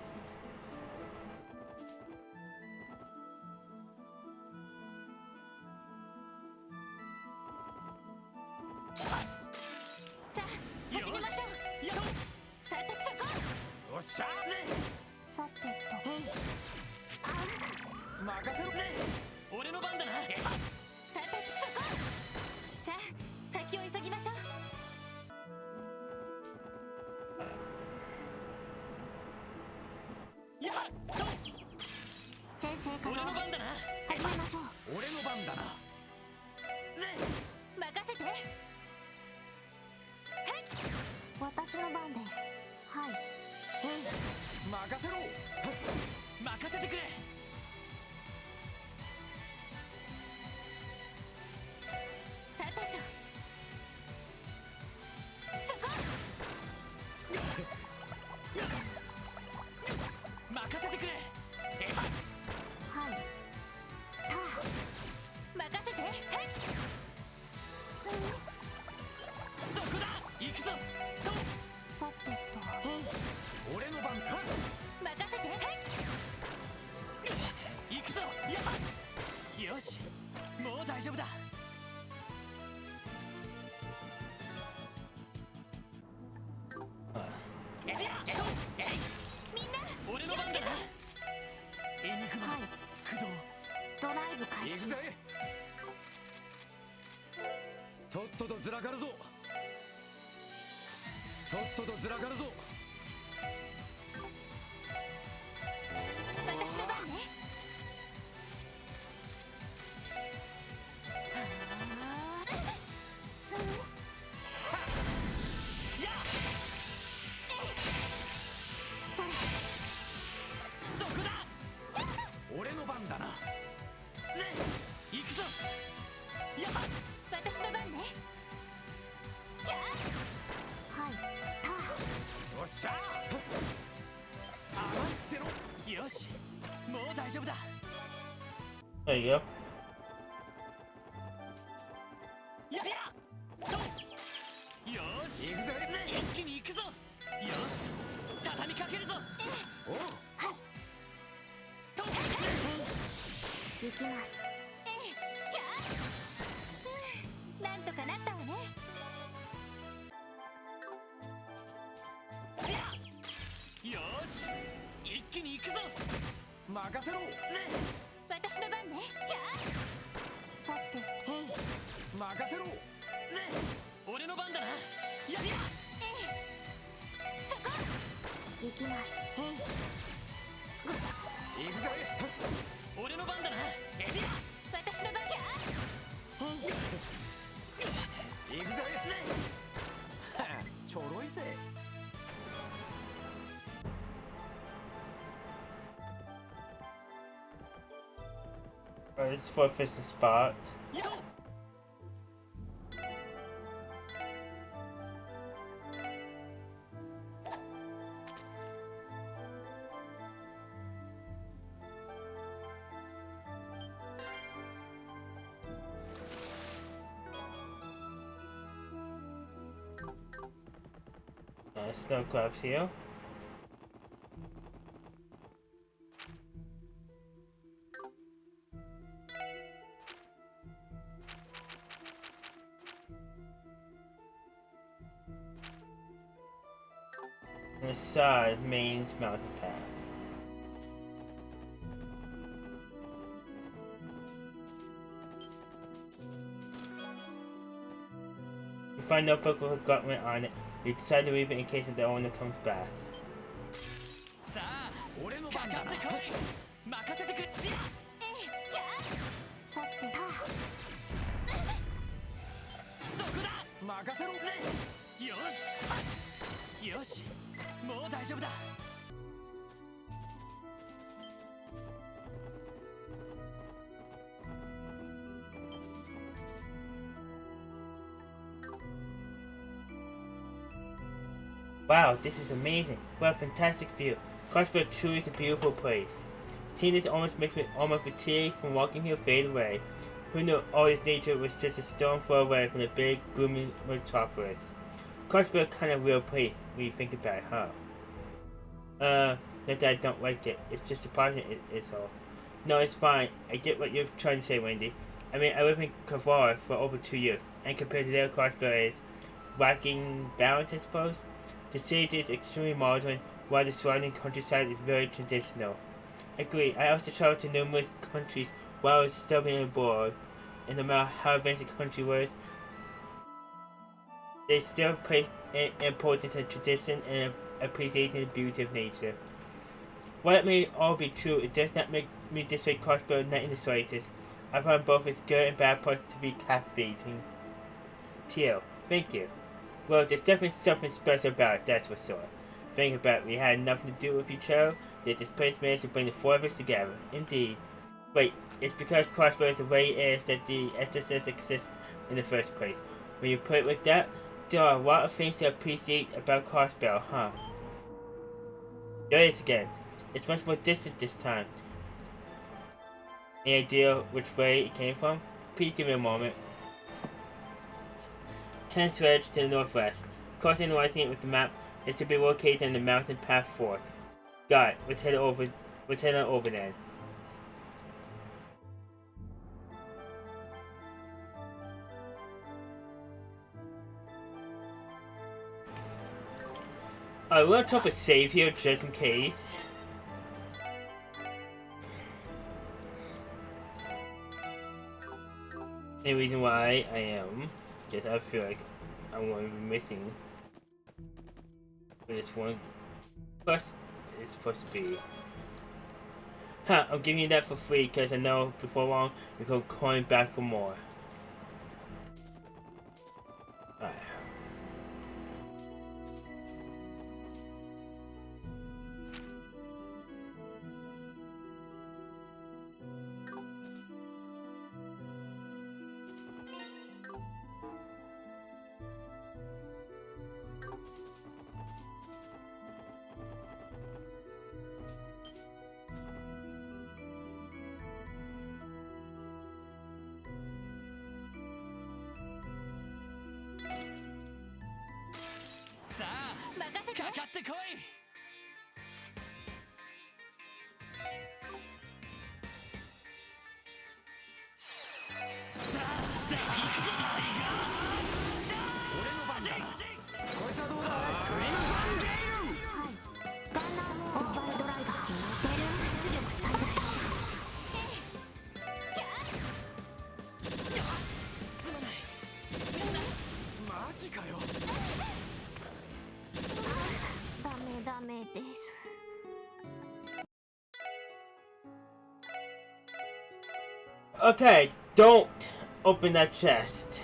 There you go. 行きます。えい、やあ、なんとかなったわね。よーし一気に行くぞ。任せろ。私の番ね。やあ、さて、えい、任せろ。俺の番だな。やりゃ。そこ行きます。えい、行くぜ。俺の番だな。エリ私の番。やあ、えい、ア。行くぜ。ちょろいぜ。Alright, this is for official spot. よっ。Snow gloves here. And the side main mountain path. You find a notebook with a gauntlet on it. You decide to leave it in case the owner comes back. さあ俺の番だな。かかってこい。任せてくれ。えい、やあ、さて、そこだ。任せろ。よしよし、もう大丈夫だ。Wow, this is amazing. What a fantastic view. Crossborough truly is a beautiful place. Seeing this almost makes me almost fatigue from walking here fade away. Who knew all this nature was just a stone throw away from the big, booming metropolis? Crossborough kind of real place when you think about it, huh? Not that I don't like it. It's just surprising it's all. No, it's fine. I get what you're trying to say, Wendy. I mean, I lived in Kavar for over 2 years, and compared to their Crossborough is lacking balance, I suppose. The city is extremely modern, while the surrounding countryside is very traditional. Agree. I also traveled to numerous countries while I was studying abroad, and no matter how advanced the country was, they still place importance in tradition and appreciating the beauty of nature. While it may all be true, it does not make me disrespect Crossborough, not in the slightest. I find both its good and bad parts to be captivating. Teal, thank you. Well, there's definitely something special about it, that's for sure. Think about it, we had nothing to do with each other, yet this place managed to bring the four of us together. Indeed. Wait, it's because Crossborough is the way it is that the SSS exists in the first place. When you put it like that, there are a lot of things to appreciate about Crossborough, huh? There it is again. It's much more distant this time. Any idea which way it came from? Please give me a moment. 10 Sledge to the northwest. Crossing and analyzing it with the map is to be located in the mountain path fork. Got it. Let's head on over then. Alright, we're gonna drop a save here just in case. Any reason why I am. Yes, I feel like I'm going to be missing this one. Plus, it's supposed to be. Huh, I'm giving you that for free because I know before long we're going to coin back for more. Alright. こいつはどうだ。クリムゾンゲイル。ガンナーモードオーバードライバーベルーナ出力最大。すまない。マジかよ。ダメです。Okay, don't open that chest.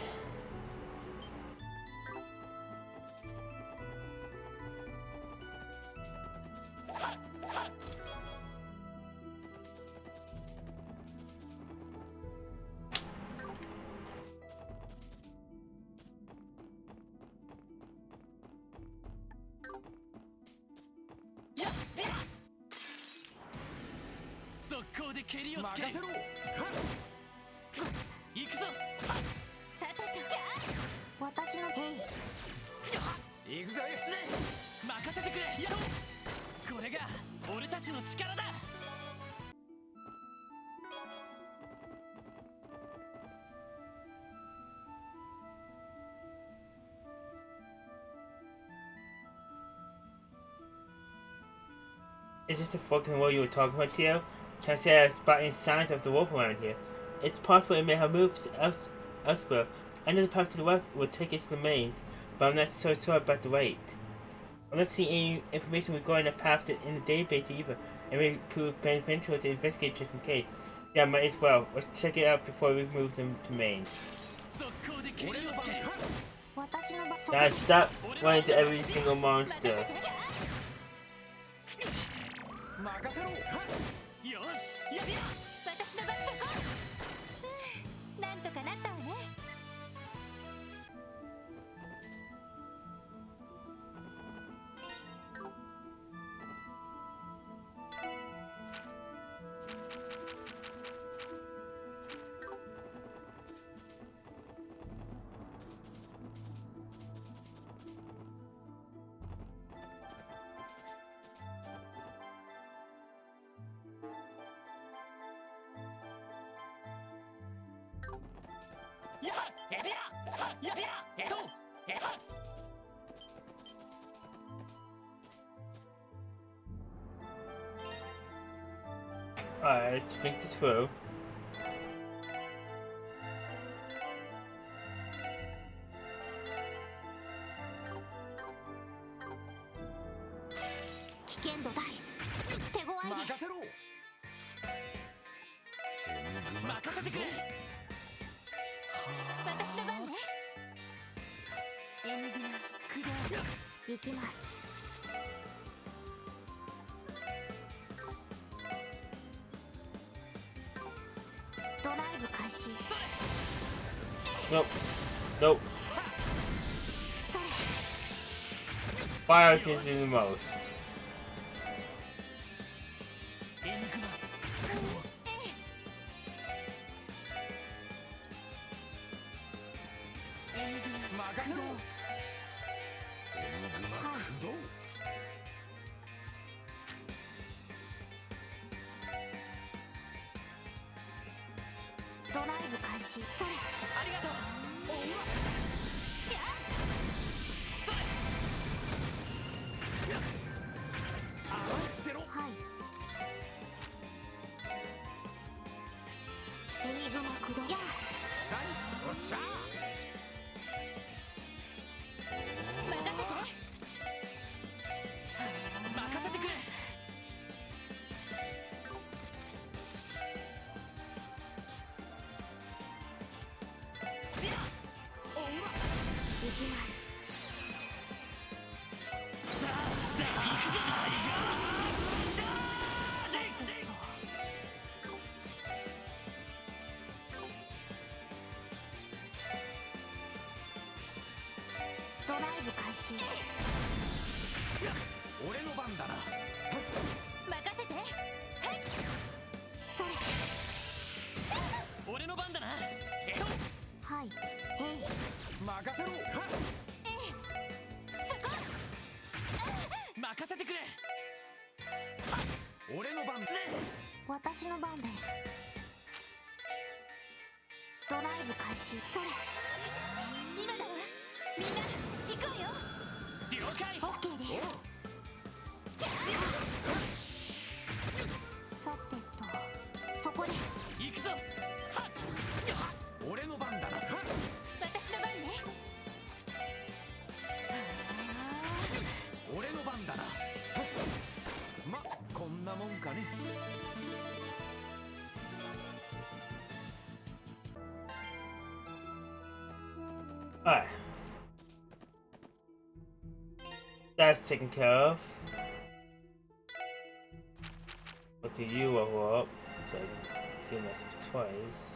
Is this the fucking war you were talking about, Tio? Can I say I'm spotting signs of the wolf around here? It's possible it may have moved elsewhere. I know the path to the west will take its remains, but I'm not so sure about the rate. I'm not seeing any information regarding the path in the database either. It may prove beneficial to investigate just in case. Yeah, might as well. Let's check it out before we move them to main. Now stop running to every single monster. 任せろ。よし、やってや。私の番そこ。なんとかなったわね。Alright, let's make this through. Nope. Nope. Fire is the most. ドライブ開始。それ今だわ。みんな行くわよ。了解。オッケーです。さてとそこです。行くぞ。さあ俺の番だな。私の番ね。俺の番だな。まこんなもんかね。Alright. That's taken care of. Okay, you are up. So I can kill myself twice.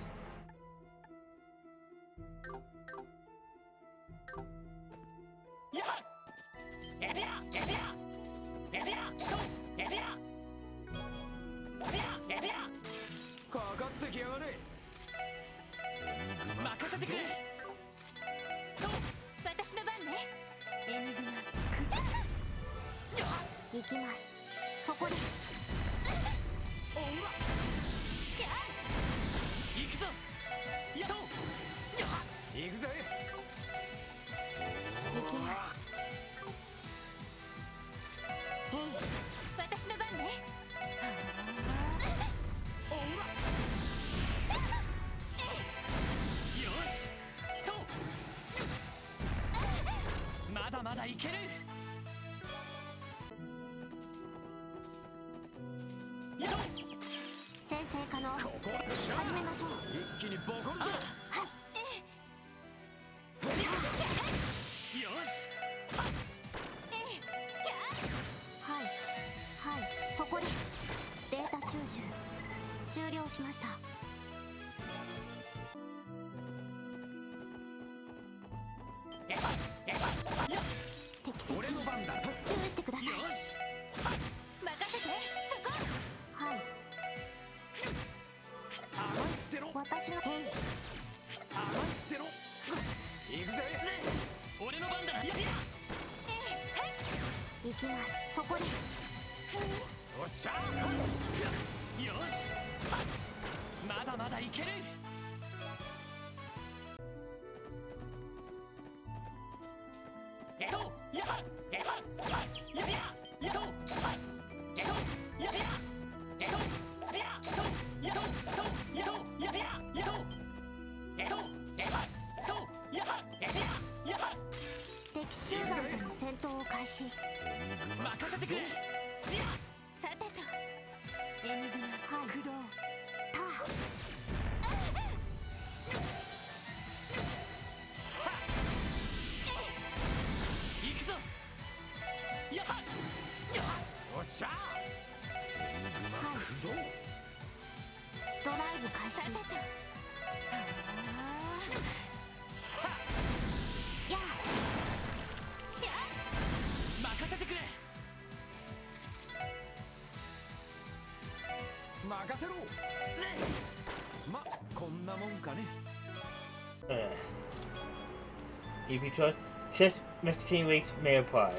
If you try, chest messaging links may apply.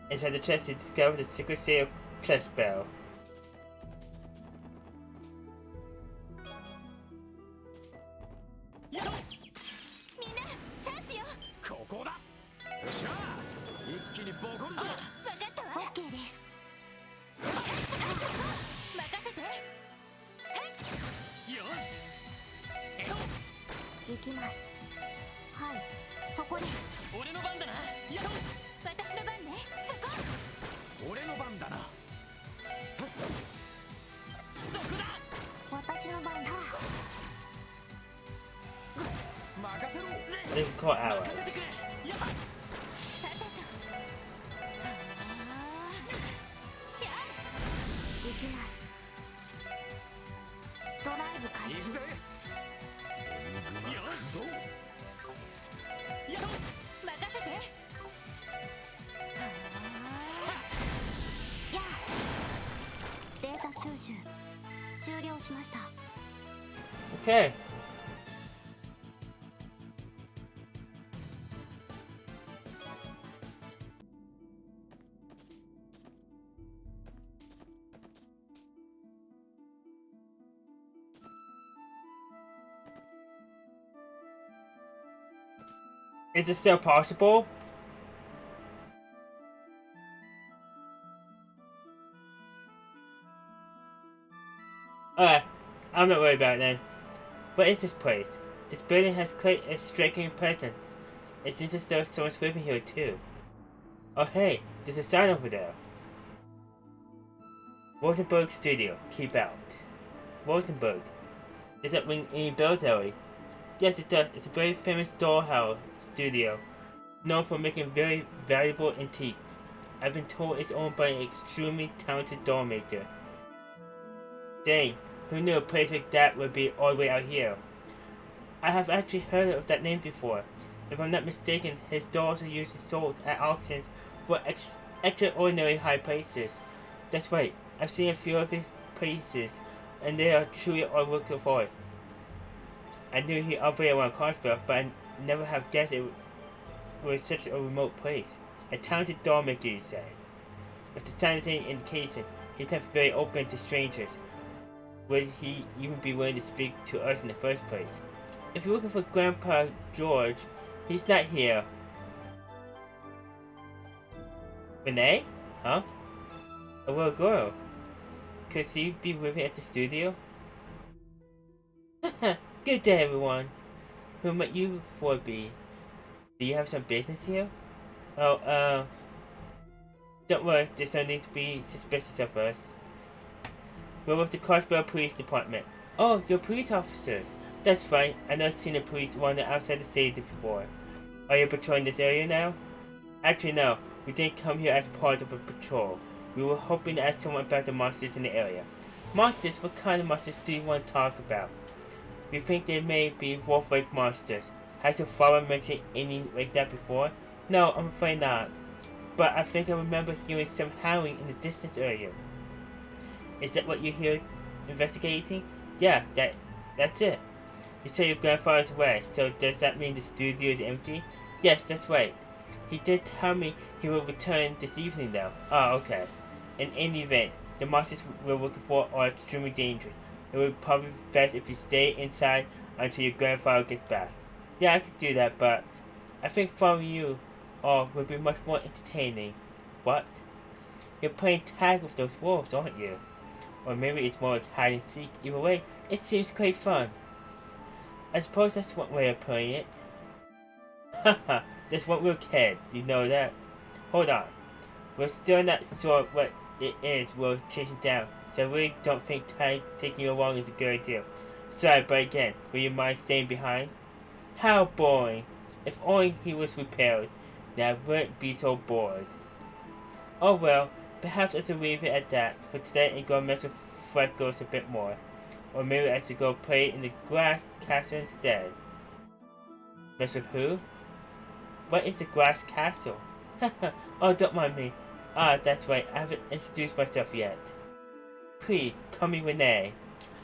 Inside the chest, you discover the secret sale chest bell. They can call allies. Okay. Is it still possible? I'm not worried about it then. What is this place? This building has quite a striking presence. It seems as though someone's living here too. Oh hey, there's a sign over there. Rosenberg Studio, keep out. Rosenberg. Does that ring any bells, Ellie? Yes, it does. It's a very famous dollhouse studio, known for making very valuable antiques. I've been told it's owned by an extremely talented doll maker. Dang, who knew a place like that would be all the way out here? I have actually heard of that name before. If I'm not mistaken, his dolls are usually sold at auctions for extraordinary high prices. That's right, I've seen a few of his places, and they are truly all works of art. I knew he operated around Carlsbad, but I never have guessed it was such a remote place. A talented doll maker, you say? If the sign is any indication, he's not very open to strangers. Would he even be willing to speak to us in the first place? If you're looking for Grandpa George, he's not here. Renee? Huh? A little girl. Could she be with me at the studio? Good day, everyone. Who might you for be? Do you have some business here? Oh, don't worry, there's no need to be suspicious of us. We're with the Carlsbad Police Department. Oh, you're police officers. That's fine. I know I've seen the police wander outside the city before. Are you patrolling this area now? Actually, no. We didn't come here as part of a patrol. We were hoping to ask someone about the monsters in the area. Monsters? What kind of monsters do you want to talk about? We think they may be wolf-like monsters. Has your father mentioned any like that before? No, I'm afraid not. But I think I remember hearing some howling in the distance earlier. Is that what you're here investigating? Yeah, that's it. You say your grandfather's away, so does that mean the studio is empty? Yes, that's right. He did tell me he will return this evening though. Oh, okay. In any event, the monsters we're looking for are extremely dangerous. It would probably be best if you stay inside until your grandfather gets back. Yeah, I could do that, but I think following you all would be much more entertaining. What? You're playing tag with those wolves, aren't you? Or maybe it's more like hide and seek. Either way, it seems quite fun. I suppose that's one way of playing it. Haha, there's one real kid, you know that? Hold on. We're still not sure what it is we're chasing down, so I really don't think taking you along is a good idea. Sorry, but again, will you mind staying behind? How boring. If only he was repaired, then I wouldn't be so bored. Oh well, perhaps I should leave it at that for today and go mess with Freckles a bit more. Or maybe I should go play in the glass castle instead. Mess with who? What is the glass castle? Oh, don't mind me. Ah, that's right, I haven't introduced myself yet. Please, call me Renee.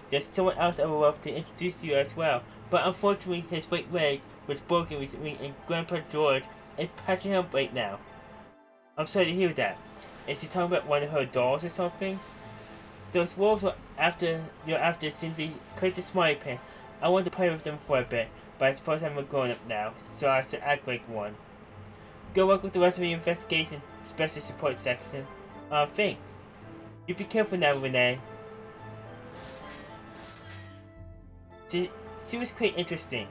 There's someone else I would love to introduce you as well, but unfortunately his right leg was broken recently and Grandpa George is patching him right now. I'm sorry to hear that. Is he talking about one of her dolls or something? Those wolves you're after seem to be quite the smarty pants. I wanted to play with them for a bit, but I suppose I'm a grown up now, so I should act like one. Good luck with the rest of your investigation, special support section. Thanks. You be careful now, Renee. She was quite interesting.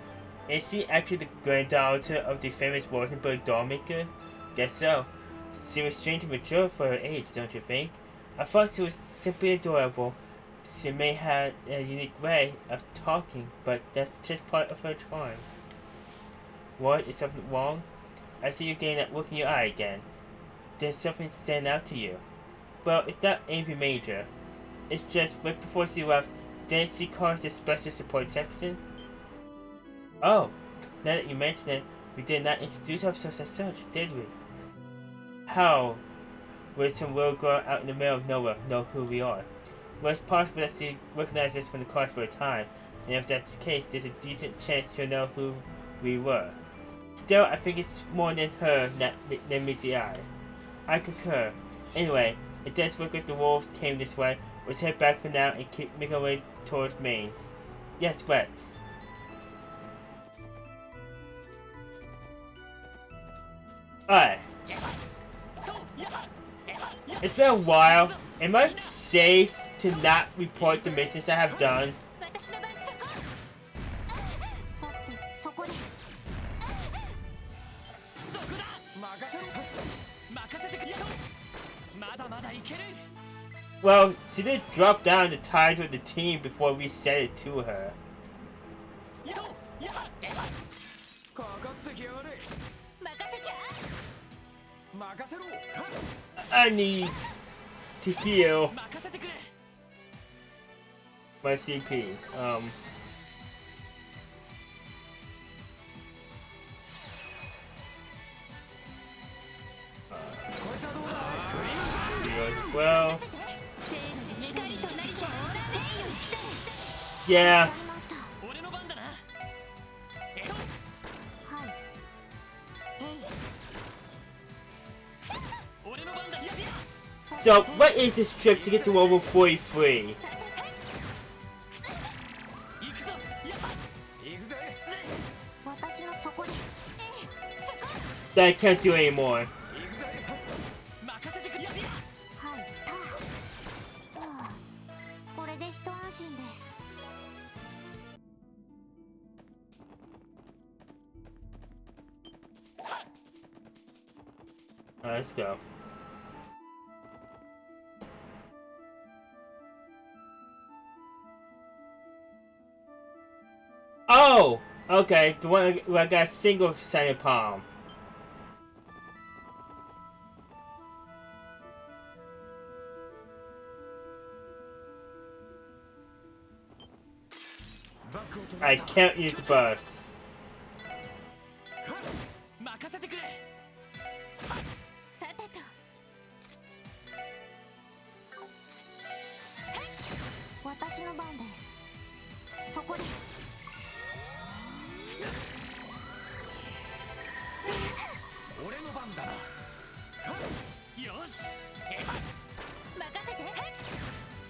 Is she actually the granddaughter of the famous Rosenberg doll maker? Guess so. She was strange and mature for her age, don't you think? I thought she was simply adorable. She may have a unique way of talking, but that's just part of her charm. What? Is something wrong? I see you getting that look in your eye again. Does something stand out to you? Well, it's not anything major. It's just right before she left, didn't she call us the special support section? Oh, now that you mention it, we did not introduce ourselves as such, did we? How would some little girl out in the middle of nowhere know who we are? Well, it's possible that she recognized us from the cars for a time, and if that's the case, there's a decent chance she'll know who we were. Still, I think it's more than her than meets the eye. I concur. Anyway, it does look like the wolves came this way. Let's head back for now and keep making our way towards Mainz. Yes, let's. Alright. It's been a while. Am I safe to not report the missions I have done? 私の番そこさてそこですそこだ任せろ任せてくれまだまだいける Well, she did drop down the ties with the team before we said it to her. やっやっかかってきやがれ任せて任せろ I need to heal 任せてくれ my CP. こいつはどうだクリーム Well, 光となりて天よ来たれ yeah. わかりました俺の番だなはい俺の番だやや So, what is this trick to get to level 43? 行くぞや行くぜ私のそこですそこ That I can't do anymore. 行くぜ任せてくれややはいたはあこれで一安心です Alright, let's go. Oh! Okay, the one where I got a single sided palm. I can't use the bus. 任せてくれさてと私の番ですそこです俺の番だなよし任せて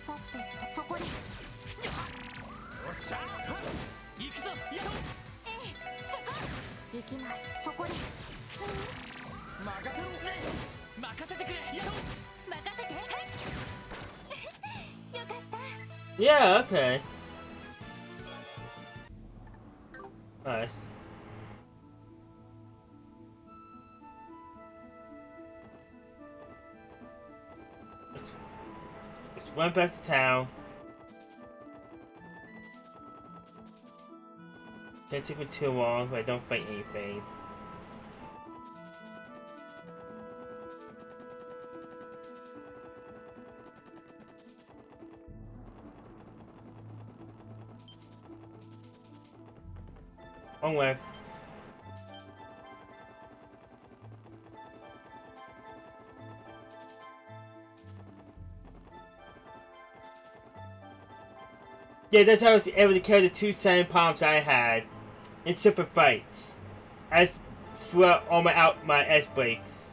さてそこですよっしゃ行くぞやっそこ行きますそこです任せろ任せてくれやっ任せてよかった Yeah, okay. Alright. Let's went back to town. Didn't take me too long, but I don't fight anything. On way. Yeah, that's how I was able to carry the two silent palms I had in super fights. As throughout all my S breaks.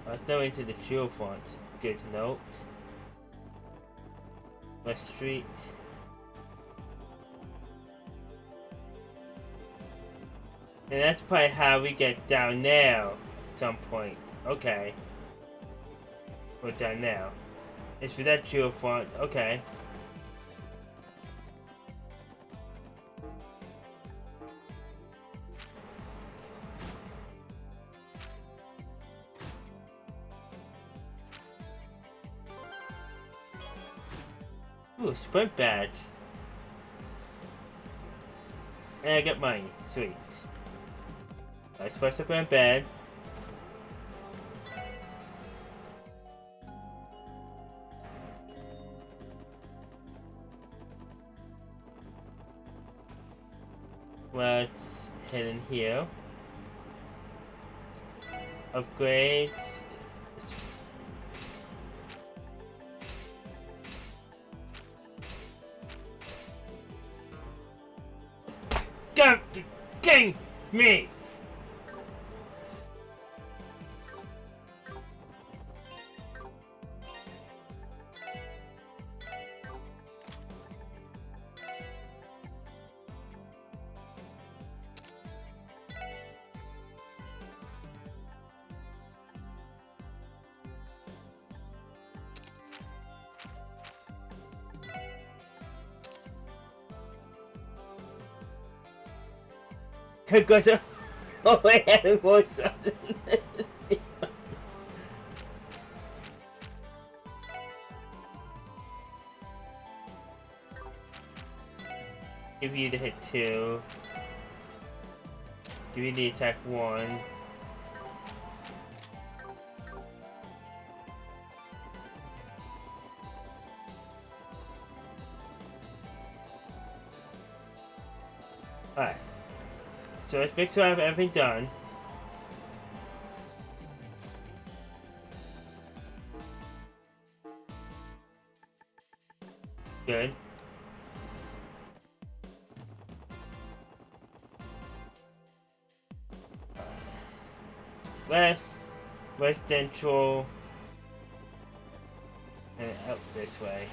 Let's go into the chill front. Good note. West Street. And that's probably how we get down there at some point. Okay. We're down now. It's for that chill front. Okay. Ooh, sprint badge. And I get money. Sweet. Let's first up in bed. Let's head in here. Upgrades. Don't gang me! Because oh I had more shots. Give you the hit 2. Give you the attack 1. Alright. So let's make sure I have everything done. Good. West Central, and out this way.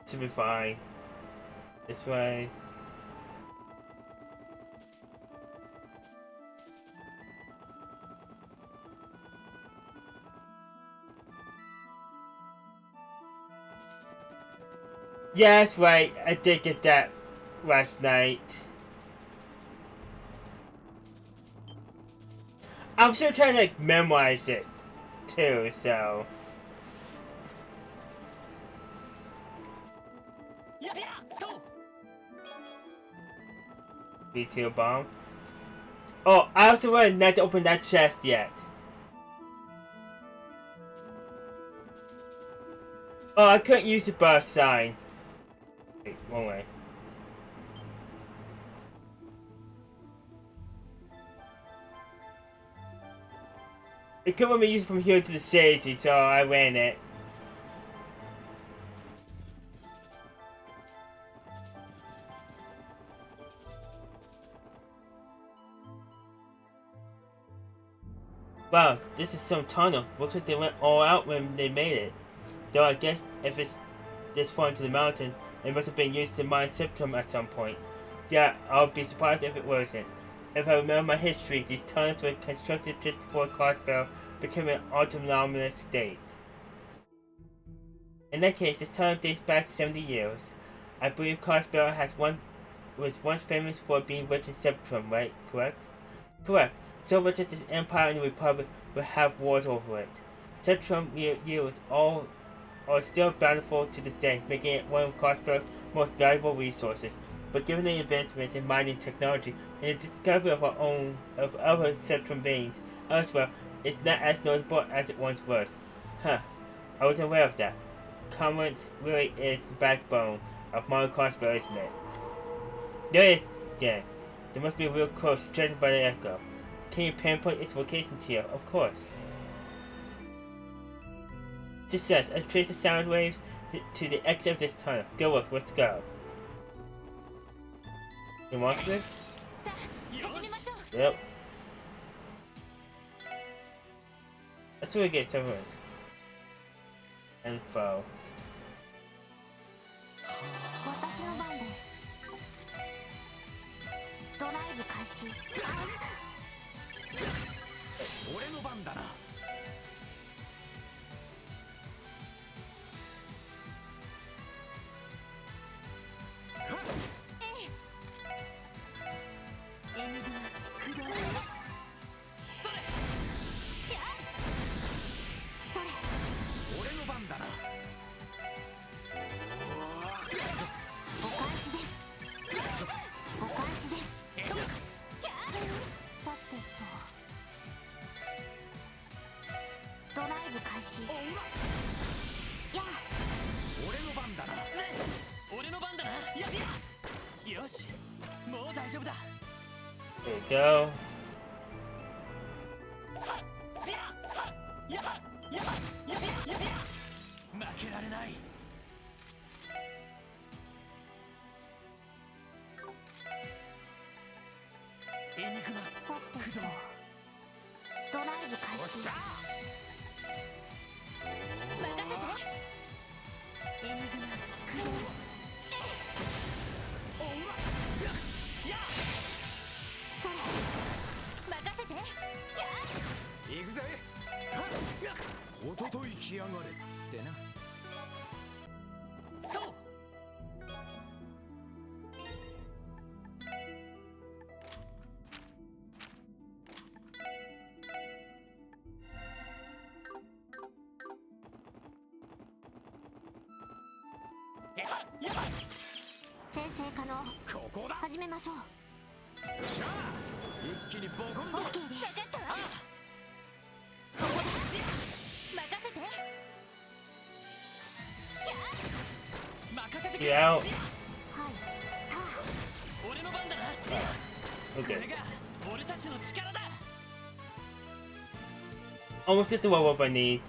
Should be fine. This way. Yeah, that's right. I did get that last night. I'm still trying to like memorize it too, so. Retail bomb. Oh, I also wanted not to open that chest yet. Oh, I couldn't use the bus sign. Wait, one way. It couldn't let me use it from here to the city, so I ran it. Wow, this is some tunnel. Looks like they went all out when they made it. Though I guess if it's this far into the mountain, it must have been used to mine Septum at some point. Yeah, I'll be surprised if it wasn't. If I remember my history, these tunnels were constructed just before Cosbell became an autonomous state. In that case, this tunnel dates back 70 years. I believe Cosbell was once famous for being rich in Septum, right? Correct? Correct. So much that the Empire and the Republic will have wars over it. Septum yields are still bountiful to this day, making it one of Cosbell's most valuable resources. But given the advancements in mining technology and the discovery of other Septum veins elsewhere, it's not as notable as it once was. Huh. I wasn't aware of that. Commerce really is the backbone of modern Cosbell, isn't it? There is, then. There must be a real coast stretched by the echo. Can you pinpoint its location to you? Of course. Success. I trace the sound waves to the exit of this tunnel. Go look, let's go. The monster? Yep. That's where we get some info. 私の番です。ドライブ開始。俺の番だな。There we go. やっ先生可能ここだ。始めましょう。しゃあ一気にボコるぞ。 OK です。分かったわ。そこだ。任せて。任せてくれ。 Get out. はい。俺の番だな。 Ah, これ okay. が俺たちの力だ。 Almost get the level up I need.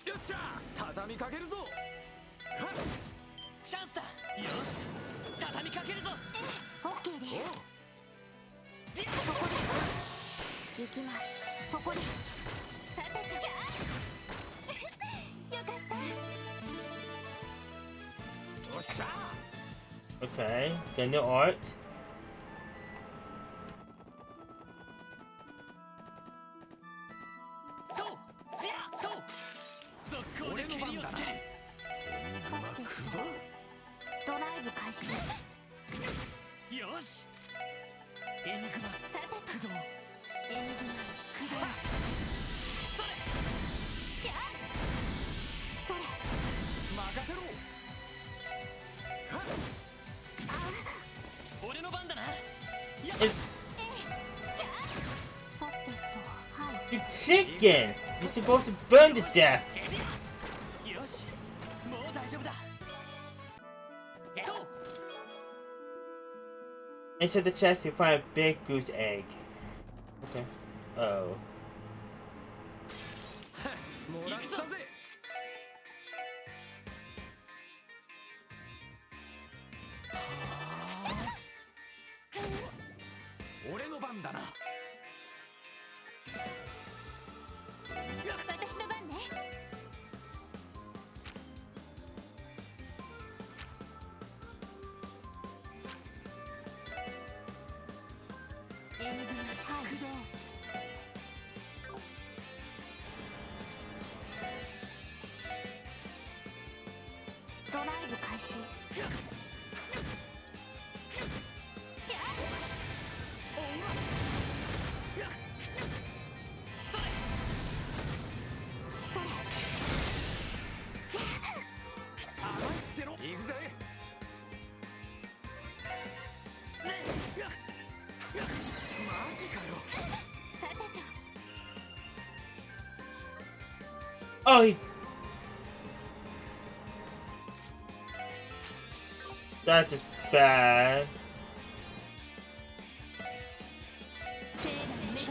よっしゃ畳みかけるぞ。はっチャンスだ。よし畳みかけるぞ。 OK です。おうそこです。行きます。そこです。さてと。よかった。 よっしゃ Okay. Get new art. そうせやそう速攻で蹴りをつける。さてと。ドライブ開始。よしエニグマさてと。駆動エニグマ駆動。それやっそれ。任せろ。はっ俺の番だな。やっ It's さてと。はい。 you chicken! You're supposed to burn to death! よしもう大丈夫だ。と Inside the chest, you find a big goose egg. Okay. Oh. もらったぜ。俺の番だな。私の番ね。エニグマ駆動。ドライブ開始。それそれ。甘いってろ。行くぜ。マジかよ。さてと。 Oh, he... That's just bad.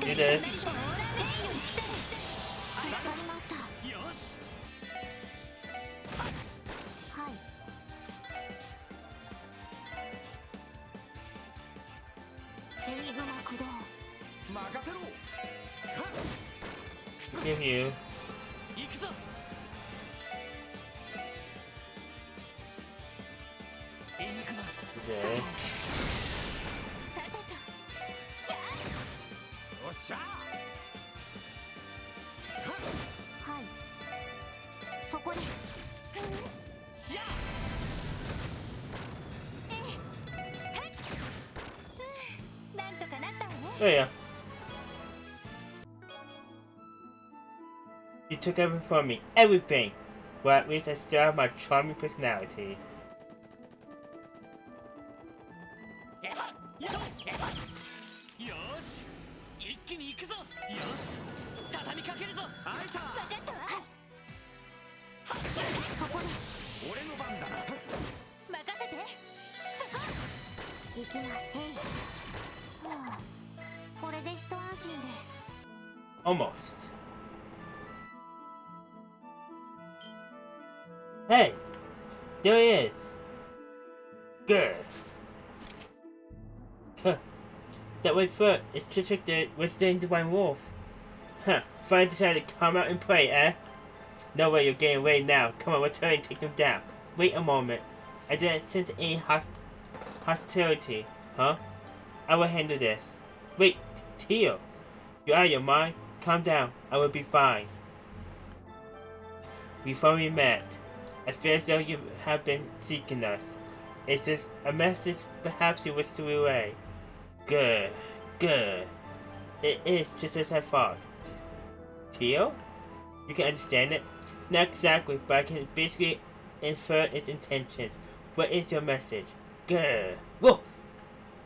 Do this. 助かりました。よしはい。エニグマ駆動。任せろ。は Give you. っ行くぞ。エニグマ This. さてと。よっしゃはい。そこです。やなんとかなったわね。 Oh yeah. You took everything from me. Everything! Well, at least I still have my charming personality. よし一気に行くぞ。よし畳みかけるぞ。はいさわかったわ。そこです。俺の番だな。任せて。そこ。行きます。へい。はあ、これで一安心です。 Almost. Hey! There he is! Good. Huh. That way foot is just like the Western Divine Wolf. Huh. Finally decided to come out and play, eh? No way you're getting away now. Come on, let's hurry and take them down. Wait a moment. I didn't sense any hostility. Huh? I will handle this. Wait, Tio. You're out of your mind? Calm down. I will be fine. We finally met. I feel as though you have been seeking us. Is this a message perhaps you wish to relay? Good. Good. It is just as I thought. Tio? You can understand it? Not exactly, but I can basically infer its intentions. What is your message? Grr. Wolf!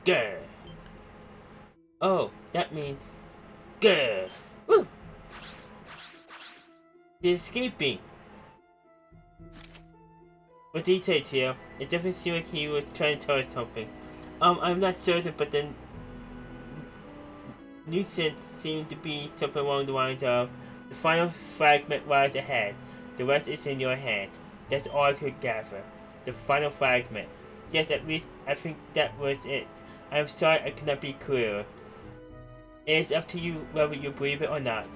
Grr. Oh, that means grr. Woo! He's escaping. What did he say, Tio? It definitely seemed like he was trying to tell us something. I'm not certain, but the nuisance seemed to be something along the lines of, the final fragment lies ahead. The rest is in your hands. That's all I could gather. The final fragment. Yes, at least I think that was it. I'm sorry I could not be clearer. It is up to you whether you believe it or not.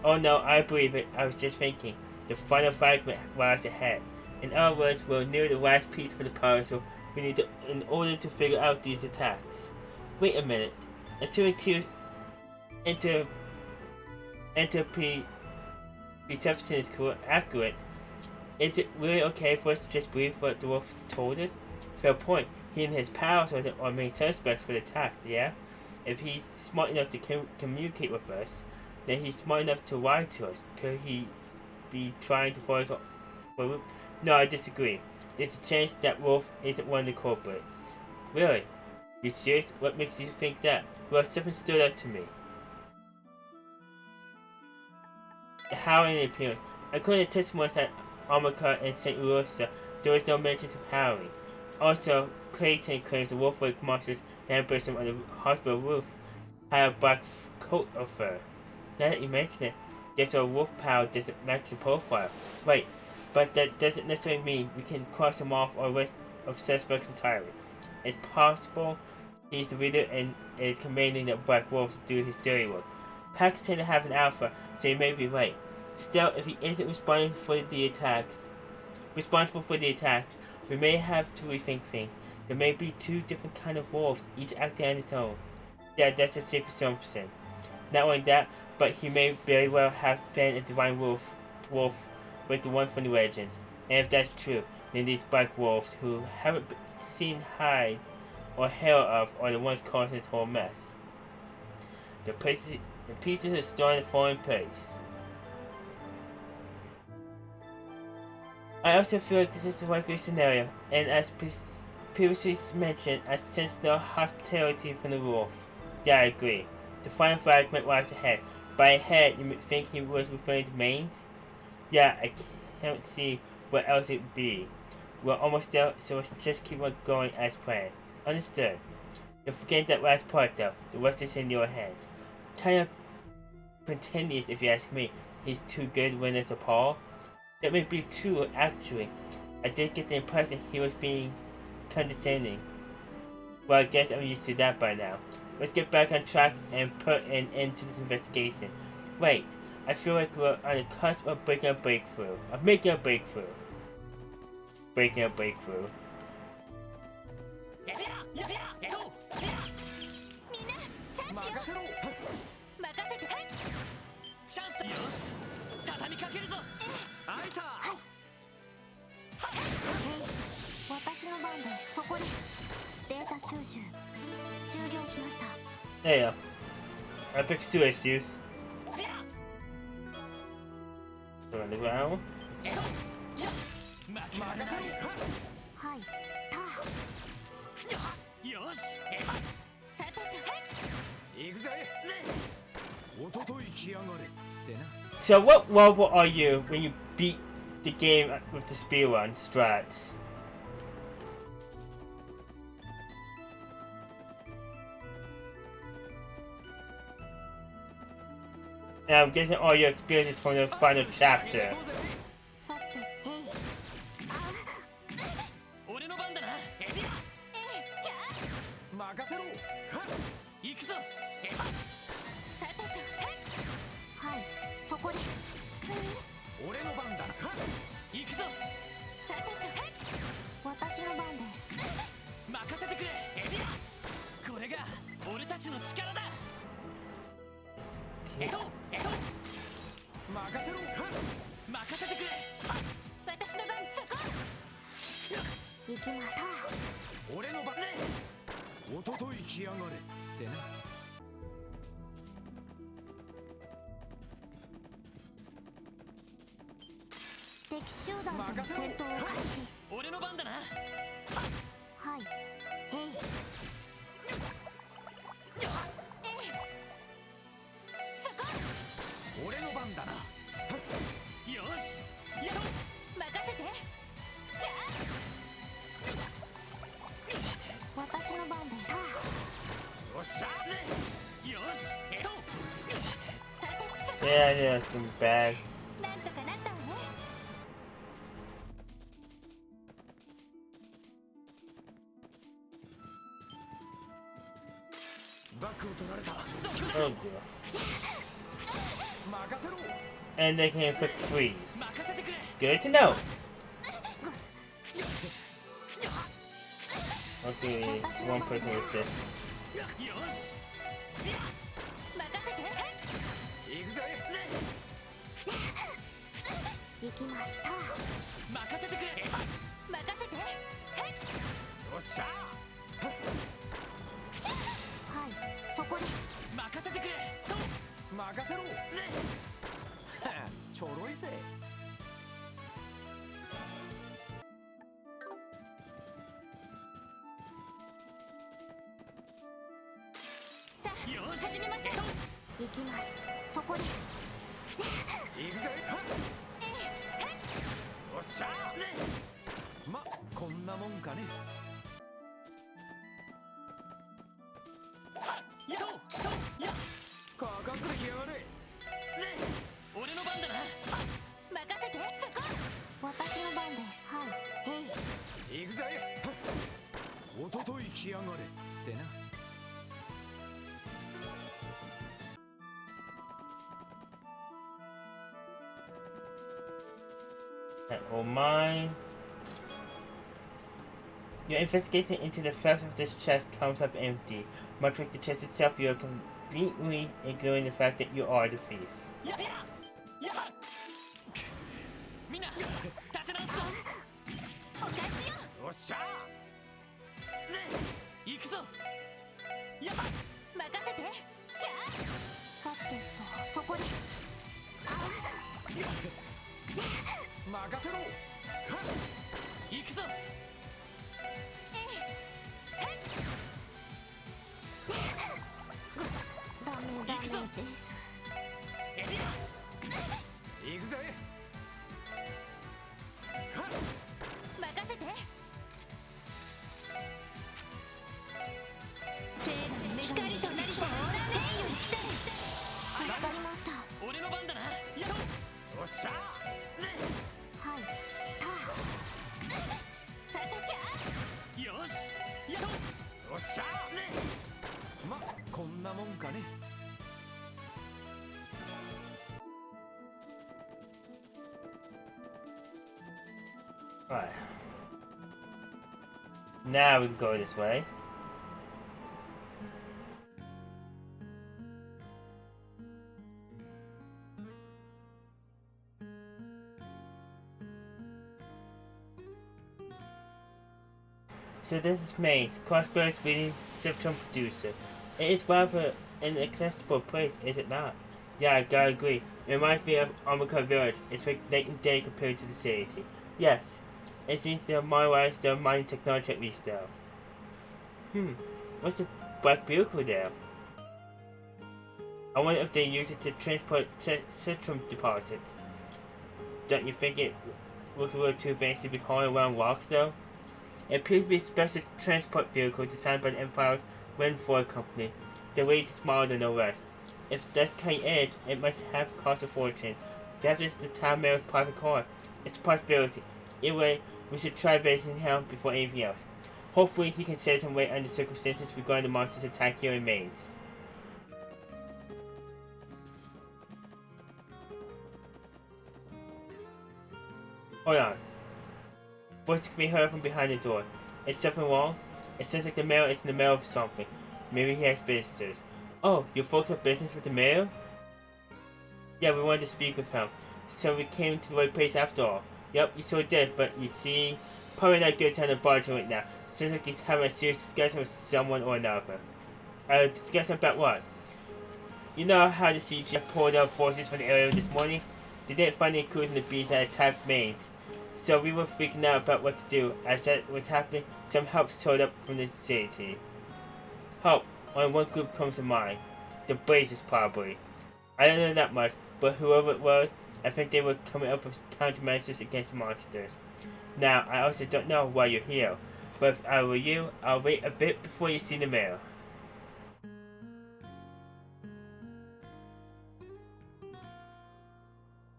Oh no, I believe it. I was just thinking. The final fragment lies ahead. In other words, we're near the last piece for the puzzle we need to, in order to figure out these attacks. Wait a minute. Assuming Tio's perception is accurate, is it really okay for us to just believe what the wolf told us? Fair point. He and his pals are the main suspects for the attack, yeah? If he's smart enough to communicate with us, then he's smart enough to lie to us. Could he be trying to follow us up? No, I disagree. There's a chance that Wolf isn't one of the culprits. Really? You serious? What makes you think that? Well, something stood out to me. The howling in the appearance. According to testimonies at Omaka and St. Louis, there was no mention of howling. Also, Clayton claims the wolf-like monsters that ambushed him on the hospital roof had a black coat of fur. Now that you mention it, there's a wolf power doesn't match the profile. Right, but that doesn't necessarily mean we can cross him off our list of suspects entirely. It's possible he's the leader and is commanding the black wolves to do his dirty work. Packs tend to have an alpha, so he may be right. Still, if he isn't responsible for the attacks, we may have to rethink things. There may be two different kind of wolves, each acting on its own. Yeah, that's a safe assumption. Not only that, but he may very well have been a divine wolf with the one from the legends. And if that's true, then these black wolves who haven't seen hide or hair of are the ones causing this whole mess. The pieces are starting to fall in place. I also feel like this is the likely scenario, and as previously mentioned, I sense no hospitality from the wolf. Yeah, I agree. The final fragment lies ahead. By ahead, you think he was referring to mains? Yeah, I can't see what else it would be. We're almost there, so let's just keep on going as planned. Understood. You're forgetting that last part though. The rest is in your hands. Kind of pretentious if you ask me. He's too good when there's a Paul. That may be true, actually. I did get the impression he was being condescending. Well, I guess I'm used to that by now. Let's get back on track and put an end to this investigation. Wait, I feel like we're on the cusp of making a breakthrough. Breaking a breakthrough. みんなチャンスよ任せろ任せてはいチャンスよし畳みかけるぞアイサー私の番ですそこですデータ収集終了しました There you go. I fixed 2 issues. スピア Go on the ground. 任せろはいよしさてとはい行くぜおととい来やがれってな So what level are you when you beat the game with the speedrun strats? And I'm guessing all your experiences from the final chapter. さてえい俺の番だなエディア任せろ行くぞさてとはいそこです俺の番だな行くぞさてと私の番です任せてくれエディアこれが俺たちの力だ任せろ任せてくれ私の番そこ行きまさ俺の番ぜおととい来やがれってな敵集団との戦闘を開始。俺の番だな。さはい。えい。そこ。俺の番だな。よしやっ任せて。私の番です。よっしゃよしさて、そこ。 Yeah, yeah, some bad. なんとかなったわね。バックを取られた。 Oh dear. 任せろ。 And they can inflict freeze. 任せてくれ。 Good to know. Okay, one person with this. よし任せて。行くぜ。行きます。任せてくれ。任せて。よっしゃはい、そこです。任せてくれ。そう任せろぜ。ちょろいぜ。さあ、よし始めましょう。行きます。そこです。行くぜ。よっしゃぜ。ま、こんなもんかね。さあ、やっそうやっかかってきやがれ。ぜ。俺の番だな。さあ任せて。そこ。私の番です。はい。えい。行くぜ。おととい来やがれってな。All mine. Your investigation into the theft of this chest comes up empty. Much like the chest itself, you are completely ignoring the fact that you are the thief. やっみんな立て直すぞ。お返しよ。よっしゃぜ行くぞ。やっ任せて。さてと、そこです。任せろ。はっ行くぞ。ダメです。エリア行くぜ。はっ任せて。聖なる光となりてオーラ天より来たる。わかりました。俺の番だな。やっよっしゃぜ。はい。さてよしやっよっしゃぜ。ま、こんなもんかね。Right. Now we can go this way. So this is Maze, Crossbows leading symptom producer. It is rather an accessible place, is it not? Yeah, I gotta agree. It reminds me of Omicron Village. It's like night and day compared to the city. Yes, it seems they're modernized their mining technology at least though. What's the black vehicle there? I wonder if they use it to transport citrum deposits. Don't you think it looks a little too fancy to be hauling around rocks though? It appears to be a special transport vehicle designed by the Empire's Windfall Company. The weight is smaller than the rest. If that's kind of is, it must have cost a fortune. Perhaps it's the town mayor's private car. It's a possibility. Either way, we should try visiting him before anything else. Hopefully he can shed some light under circumstances regarding the monster's attack here in Maze. Hold on. Voices can be heard from behind the door. Is something wrong? It sounds like the mayor is in the middle of something. Maybe he has visitors. Oh, you folks have business with the mayor? Yeah, we wanted to speak with him. So we came to the right place after all. Yep, you sure did, but you see, probably not a good time to barge right now. Sounds like he's having a serious discussion with someone or another. Discussion about what? You know how the CG pulled out forces from the area this morning? They didn't find any clues in the beach that attacked mains. So we were freaking out about what to do. As that was happening, some help showed up from the city. Help! Only one group comes to mind. The Blazers, probably. I don't know that much, but whoever it was, I think they were coming up with countermeasures against monsters. Now, I also don't know why you're here, but if I were you, I'll wait a bit before you see the mayor.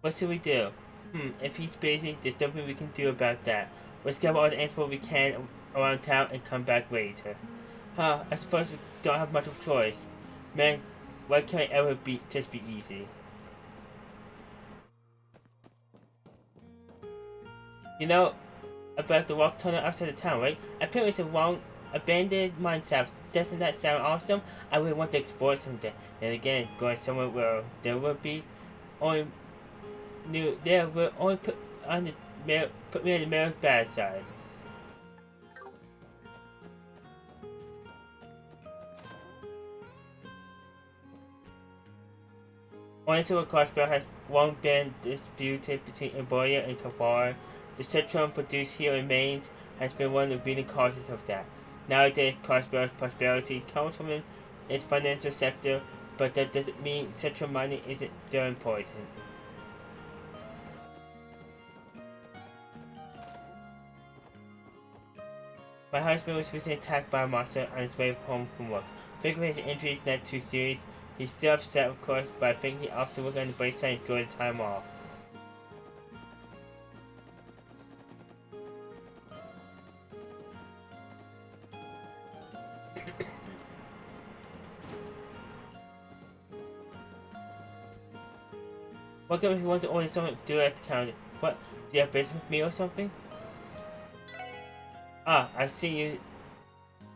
What should we do? If he's busy, there's nothing we can do about that. Let's gather all the info we can around town and come back later. I suppose we don't have much of a choice. Man, why can't it ever just be easy? You know about the rock tunnel outside the town, right? Apparently it's a long, abandoned mine shaft. Doesn't that sound awesome? I really want to explore someday. Then again, going somewhere where there will be only there will only put me on the mayor's bad side. Honestly, what Crossbell has long been disputed between Emboria and Kafar. The citron produced here in Maine has been one of the leading causes of that. Nowadays, Crossbell's prosperity comes from its financial sector, but that doesn't mean citron mining isn't still important. My husband was recently attacked by a monster on his way home from work. Figuring his injuries not too serious, he's still upset of course, but I think he opted to work on the bright side and enjoy the time off. What if you want to order something to do at the counter? What? Do you have business with me or something? I see you.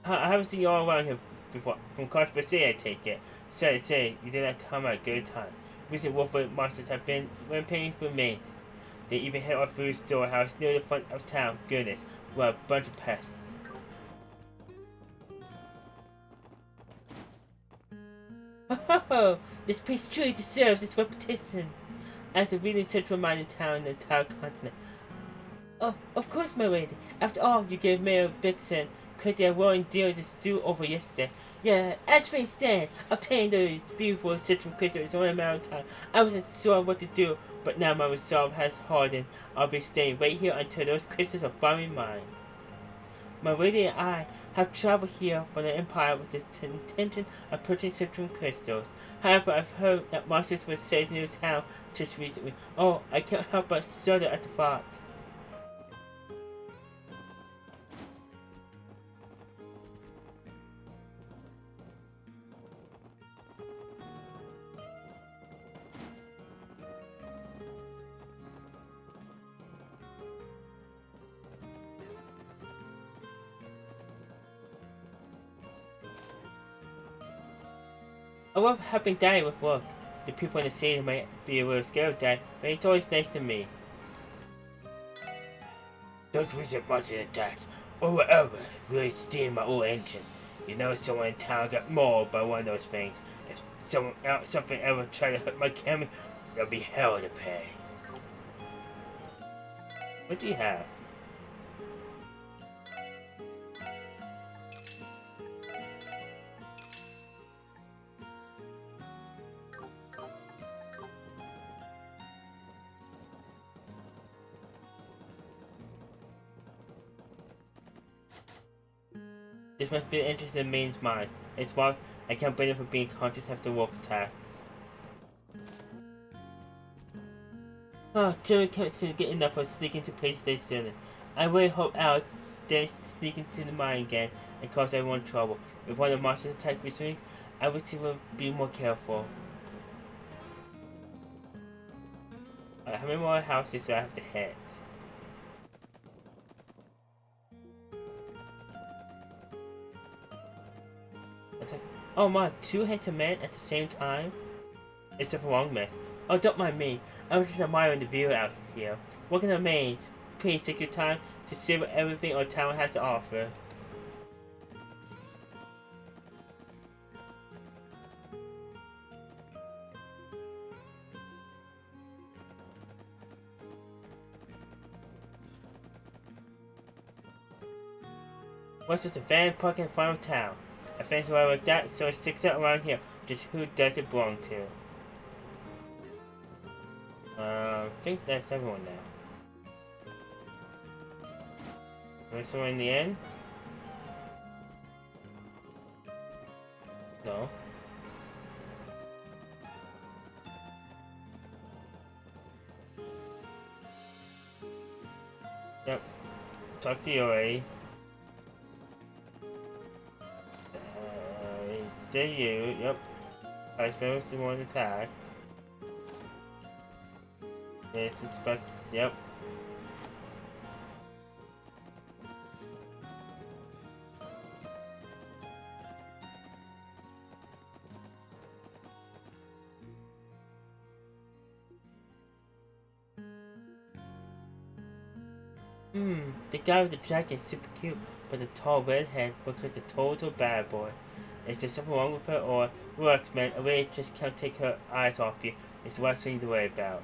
I haven't seen you all around here before. From Crossbell City, I take it. Sorry to say, you did not come at a good time. Recent Wolfwood monsters have been rampaging through Maine. They even hit our food storehouse near the front of town. Goodness, what a bunch of pests. Oh, this place truly deserves its reputation as the leading central mining town in the entire continent. Oh, of course, my lady. After all, you gave Mayor Vixen credit a rolling deal to stew over yesterday. Yeah, as things stand, obtaining those beautiful citron crystals in only a matter of time. I wasn't sure what to do, but now my resolve has hardened. I'll be staying right here until those crystals are finally mine. My lady and I have traveled here from the Empire with the intention of purchasing citron crystals. However, I've heard that monsters were saved in the town just recently. Oh, I can't help but shudder at the thought. I love helping Daddy with work. The people in the city might be a little scared of Dad, but he's always nice to me. Those recent monster attacks, or whatever, really steamed my old engine. You know someone in town got mauled by one of those things. If something ever tried to hurt my camera, there'll be hell to pay. What do you have? This must be an interest in Maine's mind. It's why I can't blame him for being conscious after wolf attacks. Oh, Jerry can't seem to get enough of sneaking to places they shouldn't. I really hope Alec dares sneak into the mine again and cause everyone trouble. If one of the monsters attacked recently, I wish he would be more careful. How many more houses do I have to hit? Oh my, 2 handsome men at the same time? It's a wrong mess. Oh, don't mind me. I was just admiring the view out here. Walking the mains. Please take your time to see what everything our town has to offer. What's with the van fucking final town? I fancy why like that, so it sticks out around here. Just who does it belong to? I think that's everyone now. There's someone in the end? No. Yep. Talk to you already. Then you, yep. I suppose the one attack. They suspect, yep. The guy with the jacket is super cute, but the tall redhead looks like a total bad boy. Is there something wrong with her, or works, man? A way just can't take her eyes off you. It's the worst thing to worry about.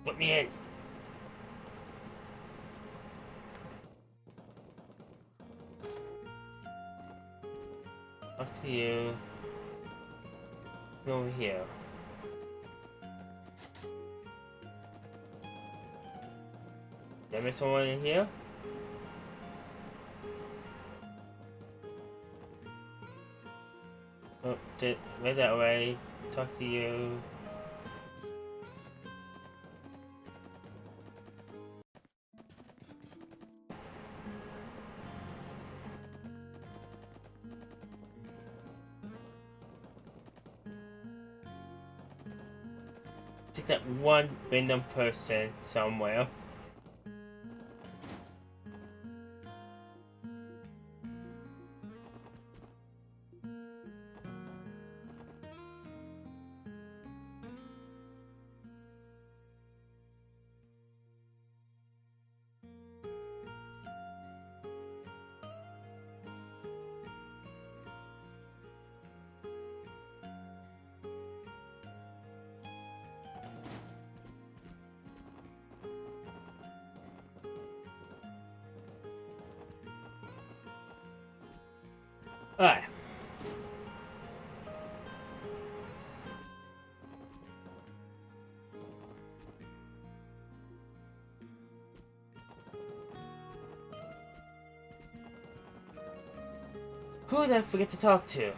Put me in. Up to you. Over here. There is someone in here? Oh, right that way. Talk to you. Take that one random person somewhere. Alright. Who did I forget to talk to?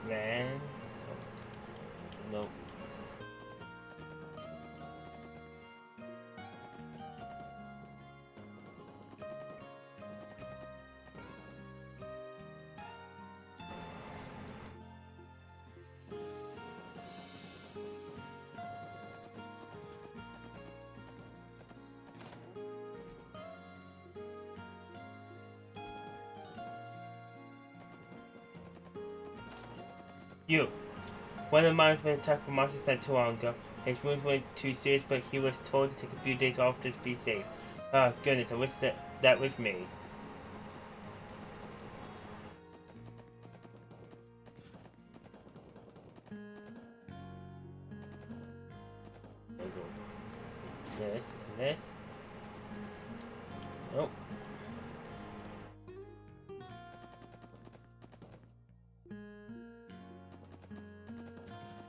Man. Nope. You. One of mine was attacked by monsters not too long ago. His wounds weren't too serious, but he was told to take a few days off to be safe. Oh goodness, I wish that was me. There we go. This and this. Oh.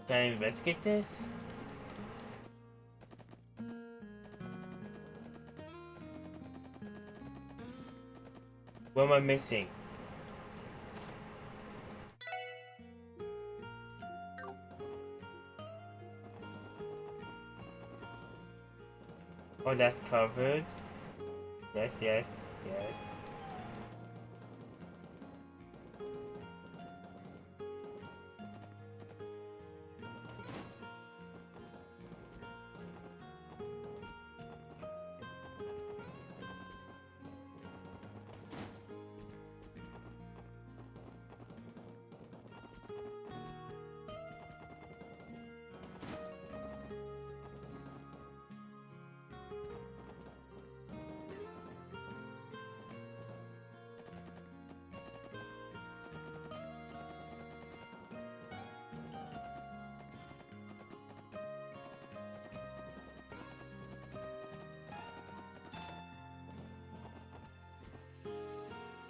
Can I investigate this? What am I missing? Oh, that's covered. Yes, yes, yes.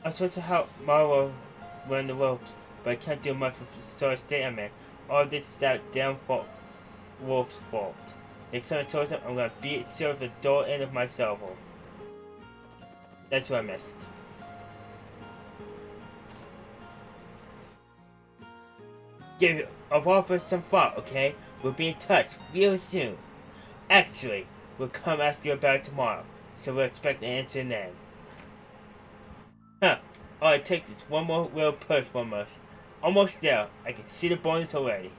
I'm supposed to help Marvel run the ropes, but I can't do much with Soul State Man. All this is that damn Wolf's fault. Next time I shows up, I'm gonna beat Silver the door end of my salvo. That's what I missed. Give of all of us some thought, okay? We'll be in touch real soon. Actually, we'll come ask you about it tomorrow, so we'll expect an answer then. Huh. Oh, I take this one more little push almost. Almost there. I can see the bonus already.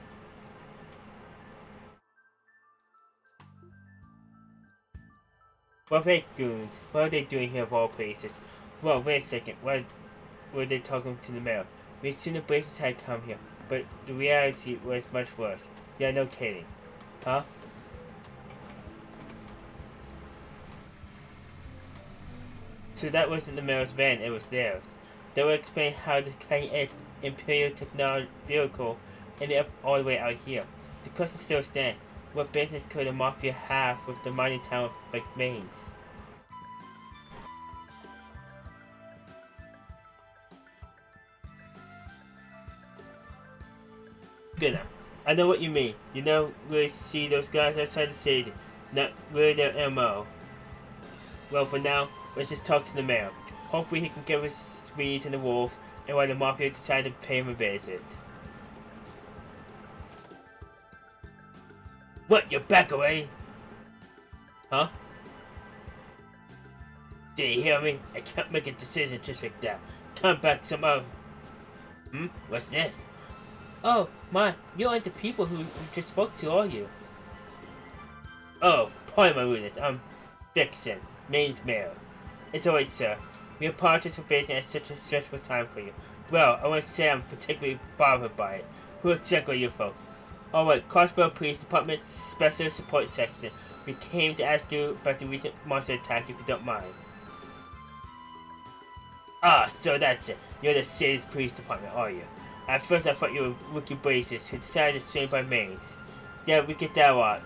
Well, hey, goons. What are they doing here of all places? Well, wait a second. Why were they talking to the mayor? We assumed the Blazers had come here, but the reality was much worse. Yeah, no kidding. Huh? So that wasn't the mayor's van, it was theirs. They will explain how this cutting-edge Imperial technology vehicle ended up all the way out here. The question still stands. What business could the Mafia have with the mining town like Mainz? Good enough. I know what you mean. You know, we see those guys outside the city. Not really their MO. Well, for now, let's just talk to the mayor. Hopefully he can give us Swedes and the Wolves, and why the Mafia decided to pay him a visit. What, you're back already? Huh? Did you hear me? I can't make a decision just like that. Come back some other... What's this? Oh, my, you aren't the people who just spoke to, are you? Oh, pardon my rudeness, I'm Dixon, Mainz mayor. As always, sir, we apologize for facing at such a stressful time for you. Well, I want to say I'm particularly bothered by it. Who exactly are you folks? Alright, Crossbow Police Department Special Support Section. We came to ask you about the recent monster attack, if you don't mind. Ah, so that's it. You're the City Police Department, are you? At first I thought you were rookie blazers who decided to strain by Mainz. Yeah, we get that a lot.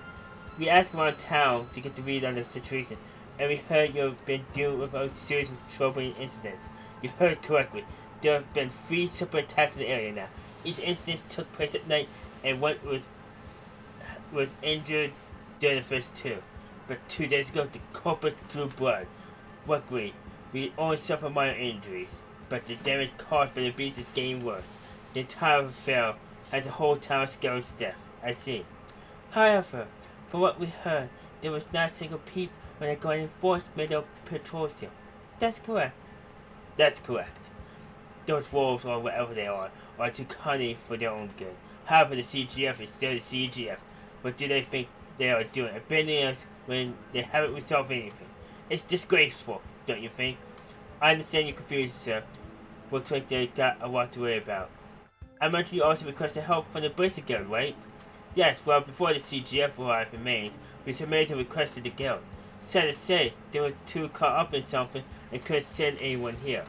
We asked around town to get the read on the situation, and we heard you've been dealing with a series of troubling incidents. You heard correctly. There have been 3 separate attacks in the area now. Each incident took place at night, and one was injured during the first 2. But 2 days ago, the culprit drew blood. Luckily, we only suffered minor injuries, but the damage caused by the beast is getting worse. The entire affair has a whole town scared of death, I see. However, from what we heard, there was not a single peep when I got enforcement of patrols here. That's correct. That's correct. Those wolves, or whatever they are too cunning for their own good. However, the CGF is still the CGF. What do they think they are doing? Abandoning us when they haven't resolved anything. It's disgraceful, don't you think? I understand you're confused, sir. Looks like they got a lot to worry about. I mentioned you also requested help from the Blizzard Guild, right? Yes, well, before the CGF arrived in Mainz, we submitted a request to the Guild. Sad to say, they were too caught up in something and couldn't send anyone here.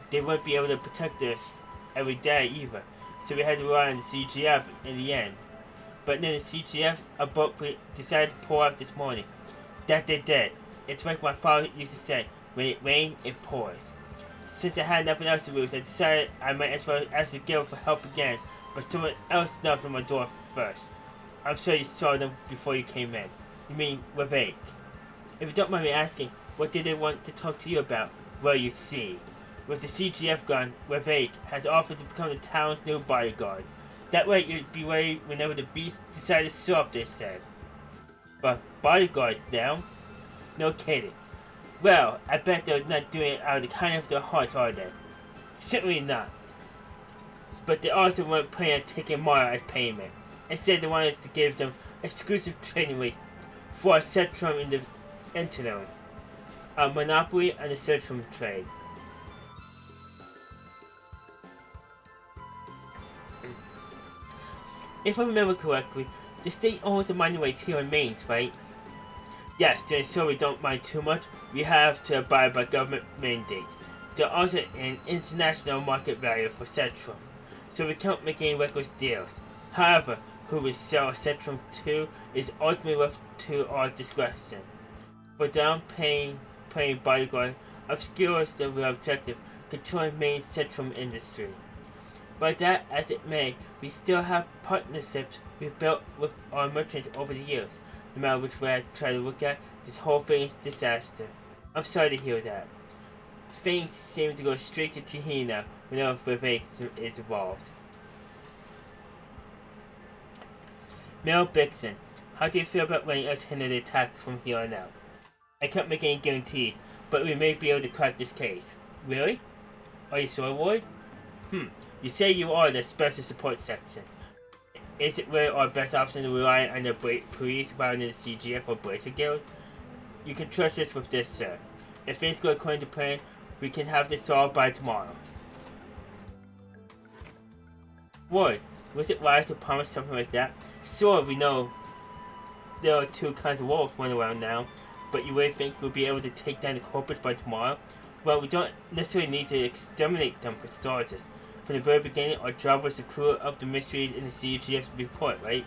They wouldn't be able to protect us every day either, so we had to rely on the CGF in the end. But then the CGF abruptly decided to pull out this morning. That they did. It's like my father used to say, when it rains, it pours. Since I had nothing else to lose, I decided I might as well ask the Guild for help again, but someone else knocked on my door first. I'm sure you saw them before you came in. You mean Ravake? If you don't mind me asking, what did they want to talk to you about? Well, you see, with the CGF gone, Ravake has offered to become the town's new bodyguards. That way you'd be ready whenever the beast decided to show up, they said. But bodyguards now? No kidding. Well, I bet they're not doing it out of the kindness of their hearts, are they? Certainly not. But they also weren't planning on taking Mara as payment. Instead, they wanted us to give them exclusive trading rates for a Centrum in the interim, a monopoly on the Centrum trade. If I remember correctly, the state owns the mining rights here in Mainz, right? Yes, and so we don't mind too much, we have to abide by government mandates. There are also an international market value for Centrum, so we can't make any reckless deals. However, who we sell Centrum to is ultimately left to our discretion. For down paying bodyguard obscures the real objective, controlling main central industry. But that as it may, we still have partnerships we built with our merchants over the years. No matter which way I try to look at, this whole thing is disaster. I'm sorry to hear that. Things seem to go straight to Chihina whenever Vivek is involved. Mel Bixson, how do you feel about letting us handle the attacks from here on out? I can't make any guarantees, but we may be able to crack this case. Really? Are you sure, Ward? You say you are the special support section. Is it really our best option to rely on the police rather than the CGF or Bracer Guild? You can trust us with this, sir. If things go according to plan, we can have this solved by tomorrow. Ward, was it wise to promise something like that? Sure, we know there are two kinds of wolves running around now, but you really think we'll be able to take down the culprits by tomorrow? Well, we don't necessarily need to exterminate them for starters. From the very beginning, our job was to clear up the mysteries in the CGF's report, right?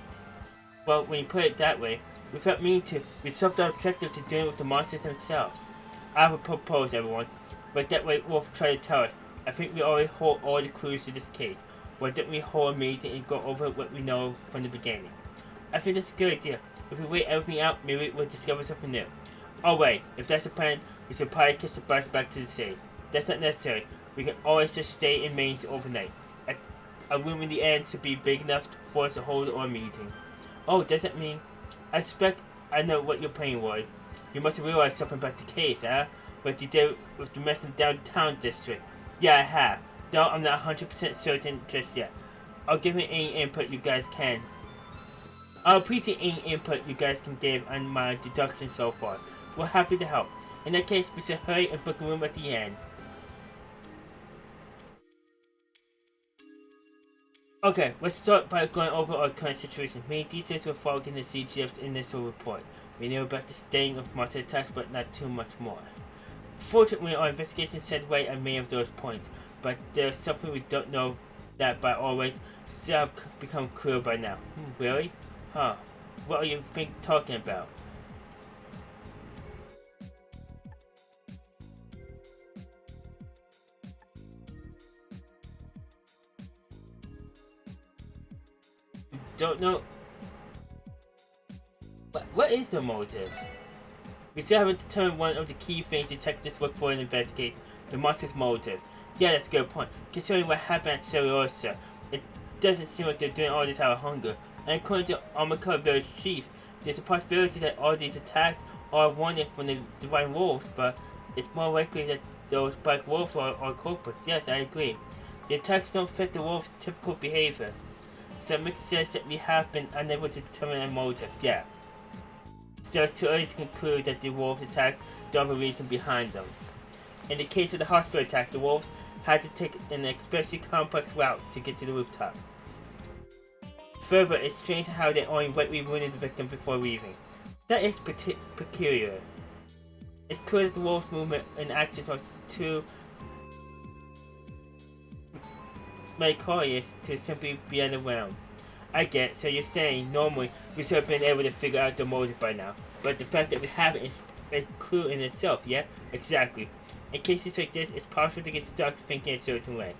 Well, when you put it that way, without meaning to, we swapped our objective to dealing with the monsters themselves. I have a proposal, everyone. Like that way Wolf tried to tell us, I think we already hold all the clues to this case. Why don't we hold a meeting and go over what we know from the beginning? I think that's a good idea. If we wait everything out, maybe we'll discover something new. Oh wait, if that's the plan, we should probably kiss the bus back to the city. That's not necessary. We can always just stay in Mainz overnight. A room in the end should be big enough for us to hold our meeting. Oh, does that mean? I suspect I know what you're playing, Roy. You must have realized something about the case, huh? Like you did with the mess in downtown district. Yeah, I have. Though I'm not 100% certain just yet. I'll give you any input you guys can. I'll appreciate any input you guys can give on my deduction so far. We're happy to help. In that case, we should hurry and book a room at the end. Okay, let's start by going over our current situation. Many details were followed in the CGF's initial report. We knew about the sting of monster attacks, but not too much more. Fortunately, our investigation set right on many of those points, but there's something we don't know that by always should have become clear by now. Really? Huh. What are you talking about? Don't know. What is the motive? We still haven't determined one of the key things detectives look for in investigation, the monster's motive. Yeah, that's a good point. Considering what happened at Celiosa, it doesn't seem like they're doing all this out of hunger. And according to Armaka Village Chief, there's a possibility that all these attacks are wanted from the Divine Wolves, but it's more likely that those Black Wolves are culprits. Yes, I agree. The attacks don't fit the Wolves' typical behavior. So it makes sense that we have been unable to determine a motive, yeah. Still, it's too early to conclude that the Wolves attack don't have a reason behind them. In the case of the hospital attack, the Wolves had to take an especially complex route to get to the rooftop. Further, it's strange how they only rightly wounded the victim before leaving. That is peculiar. It's clear that the Wolves' movement and actions are too meritorious to simply be around. I get it. So you're saying normally we should have been able to figure out the motive by now, but the fact that we haven't is a clue in itself, yeah? Exactly. In cases like this, it's possible to get stuck thinking a certain way.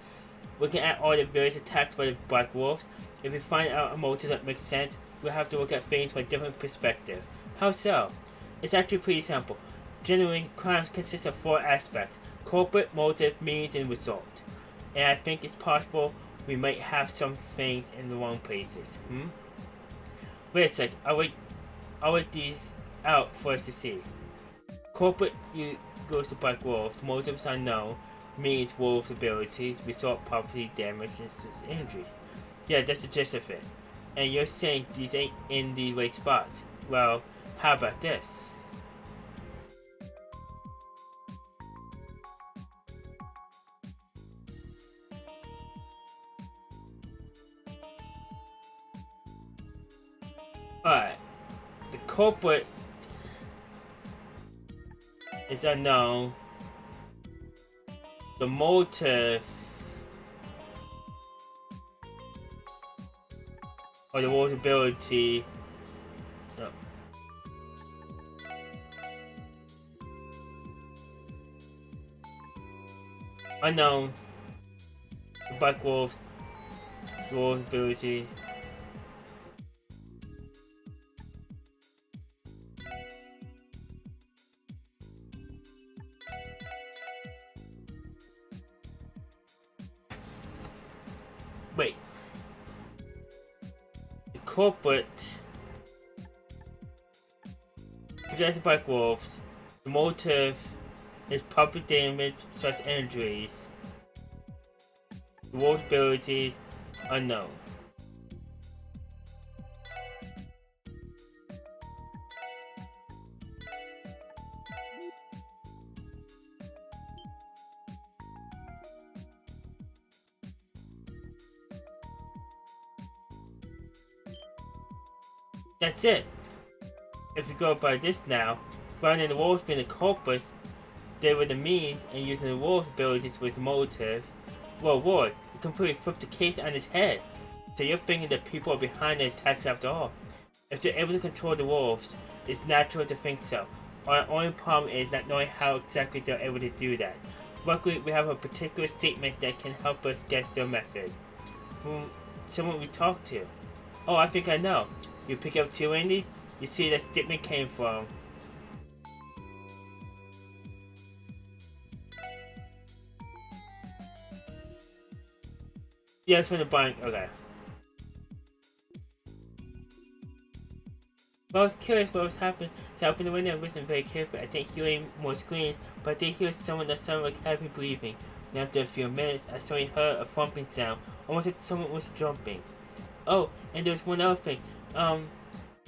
Looking at all the various attacks by the Black Wolves, if we find out a motive that makes sense, we'll have to look at things from a different perspective. How so? It's actually pretty simple. Generally, crimes consist of 4 aspects: culprit, motive, means, and result. And I think it's possible we might have some things in the wrong places. Wait a sec, I'll wait these out for us to see. Culprit goes to Black Wolves, motives unknown, means Wolves' abilities, result property damage and injuries. Yeah, that's the gist of it. And you're saying these ain't in the right spots. Well, how about this? Alright, the culprit is unknown. The motive or the wolf's ability. No. Unknown. The Black Wolves. The Wolves ability. Wait. The corporate. Protected by wolves. The motive is public damage such as injuries. The wolves' abilities unknown. That's it. If you go by this now, finding the wolves being the culprits, they were the means, and using the wolves' abilities with the motive. Well, Ward, you completely flipped the case on his head. So you're thinking that people are behind the attacks after all. If they're able to control the wolves, it's natural to think so. Our only problem is not knowing how exactly they're able to do that. Luckily, we have a particular statement that can help us guess their method. From someone we talked to. Oh, I think I know. You pick up 2, Andy? You see that statement came from. Yeah, it's from the bank. Okay. Well, I was curious what was happening, so I opened the window and listened very carefully. I didn't hear any more screams, but I did hear someone that sounded like heavy breathing. And after a few minutes, I suddenly heard a thumping sound, almost like someone was jumping. Oh, and there was one other thing.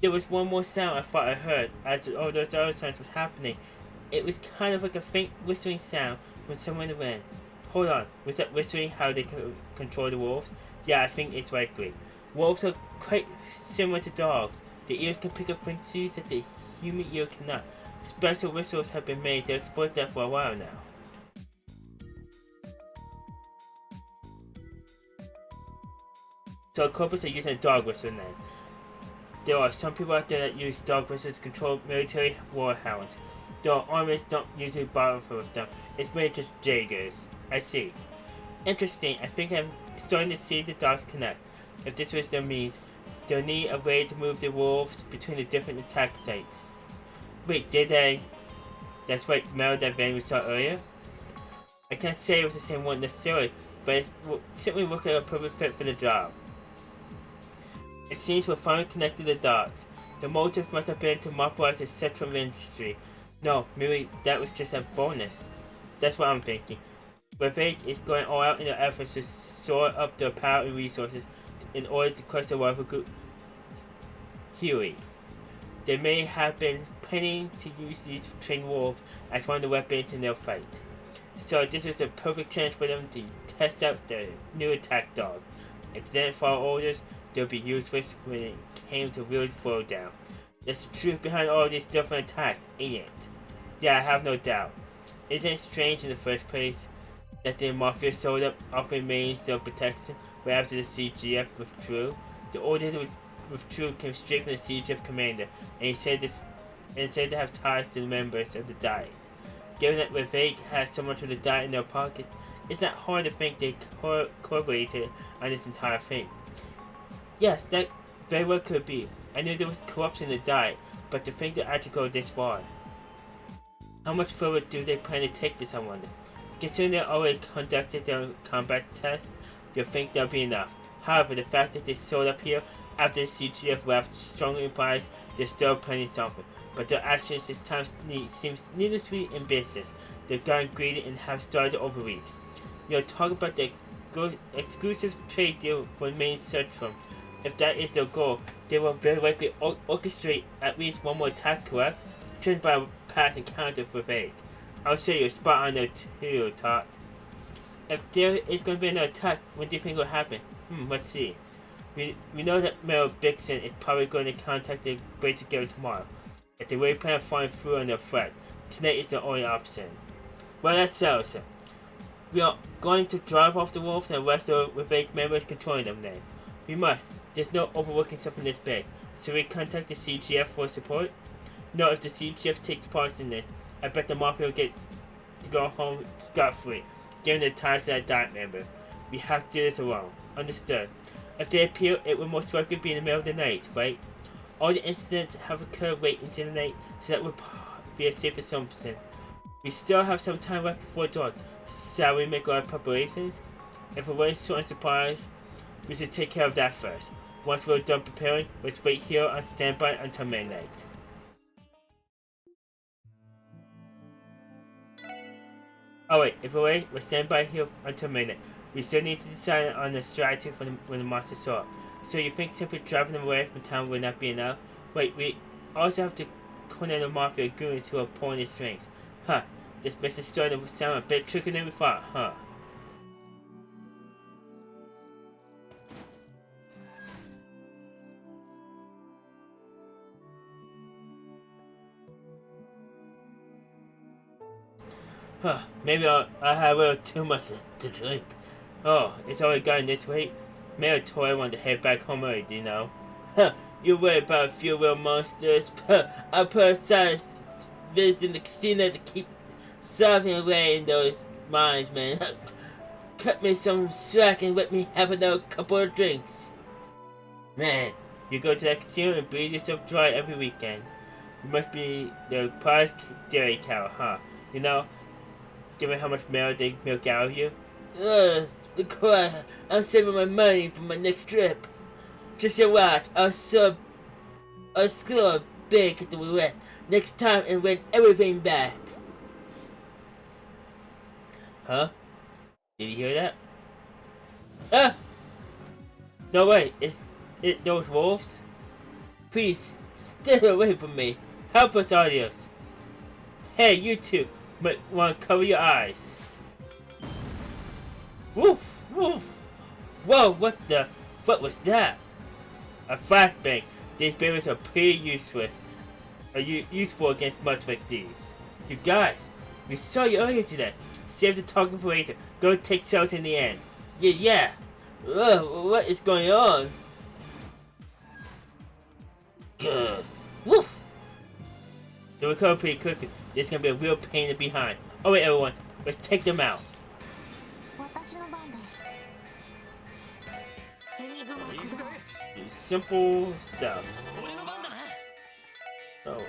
There was one more sound I thought I heard as all those other sounds was happening. It was kind of like a faint whistling sound from somewhere in the wind. Hold on, was that whistling how they control the wolves? Yeah, I think it's likely. Wolves are quite similar to dogs. Their ears can pick up frequencies that the human ear cannot. Special whistles have been made to exploit that for a while now. So culprits are using a dog whistle then. There are some people out there that use dog whistles to control military warhounds. Though armies don't usually bother with them, it's really just Jaegers. I see. Interesting, I think I'm starting to see the dots connect. If this was their means, they'll need a way to move the wolves between the different attack sites. Wait, did they? That's right, Mel that van we saw earlier? I can't say it was the same one necessarily, but it certainly looked like a perfect fit for the job. It seems we're finally connected the dots. The motive must have been to monopolize the central industry. No, maybe that was just a bonus. That's what I'm thinking. Ravage is going all out in their efforts to sort up their power and resources in order to crush the rival group Huey. They may have been planning to use these trained wolves as one of the weapons in their fight. So this was the perfect chance for them to test out their new attack dog. If they didn't follow orders, they would be useless when it came to real throw down. That's the truth behind all these different attacks, ain't it? Yeah, I have no doubt. Isn't it strange in the first place that the Mafia sold up offering means their protection right after the CGF withdrew? The order to withdrew came straight from the CGF commander, and he said to have ties to the members of the Diet. Given that Ravage has so much of the Diet in their pocket, it's not hard to think they collaborated on this entire thing. Yes, that very well could be. I knew there was corruption in the Diet, but to think they'll actually go this far. How much further do they plan to take this, I wonder? Considering they already conducted their combat test, you'll think that'll be enough. However, the fact that they sold up here after the CGF left strongly implies they're still planning something. But their actions this time seems needlessly ambitious. They've gone greedy and have started to overreach. You're talking about the exclusive trade deal for the main search firm. If that is their goal, they will very likely orchestrate at least one more attack, correct? Triggered by a past encounter for Vague. I'll say you're spot on there too, Tot. If there is going to be another attack, when do you think it will happen? Let's see. We know that Mel Bixson is probably going to contact the Brace together tomorrow. If they really plan on following through on their threat, tonight is the only option. Well, that settles it. We are going to drive off the wolves and arrest the Vague members controlling them then. We must. There's no overlooking something this big. So we contact the CGF for support? No, if the CGF takes part in this, I bet the Mafia will get to go home scot-free. given the times that Dark member. We have to do this alone. Understood. If they appear, it will most likely be in the middle of the night, right? All the incidents have occurred late into the night, so that would be a safe assumption. We still have some time left before dawn. Shall we make our preparations? If we're running short on supplies, we should take care of that first. Once we're done preparing, let's wait here on standby until midnight. Oh wait, if we're late, we'll stand by here until midnight. We still need to decide on the strategy when the monsters show up. So you think simply driving them away from town would not be enough? Wait, we also have to corner the mafia goons who are pulling the strings. Huh, this business is starting to sound a bit trickier than we thought, huh? Huh, maybe I had a little too much to drink. Oh, it's already gotten this late. Maybe Tori wanted to head back home early, you know? Huh, you're worried about a few real monsters. I put aside visiting the casino to keep solving away in those mines, man. Cut me some slack and let me have another couple of drinks. Man, you go to that casino and breathe yourself dry every weekend. You must be the prize dairy cow, huh? You know, given how much milk they milk out of you. Because I'm saving my money for my next trip. Just a watch, I'll score big at the roulette next time and win everything back. Huh? Did you hear that? Ah! No way, it those wolves? Please, stay away from me. Help us, audios. Hey, you two, might want to cover your eyes. Woof! Woof! Whoa, what was that? A flashbang. These barriers are pretty useless. Useful against much like these. You guys, we saw you earlier today. Save the talking for later. Go take shelter in the end. Yeah. Ugh, what is going on? Good. Woof! They recover pretty quickly. This is gonna be a real pain in the behind. Alright everyone, let's take them out. Simple stuff. So.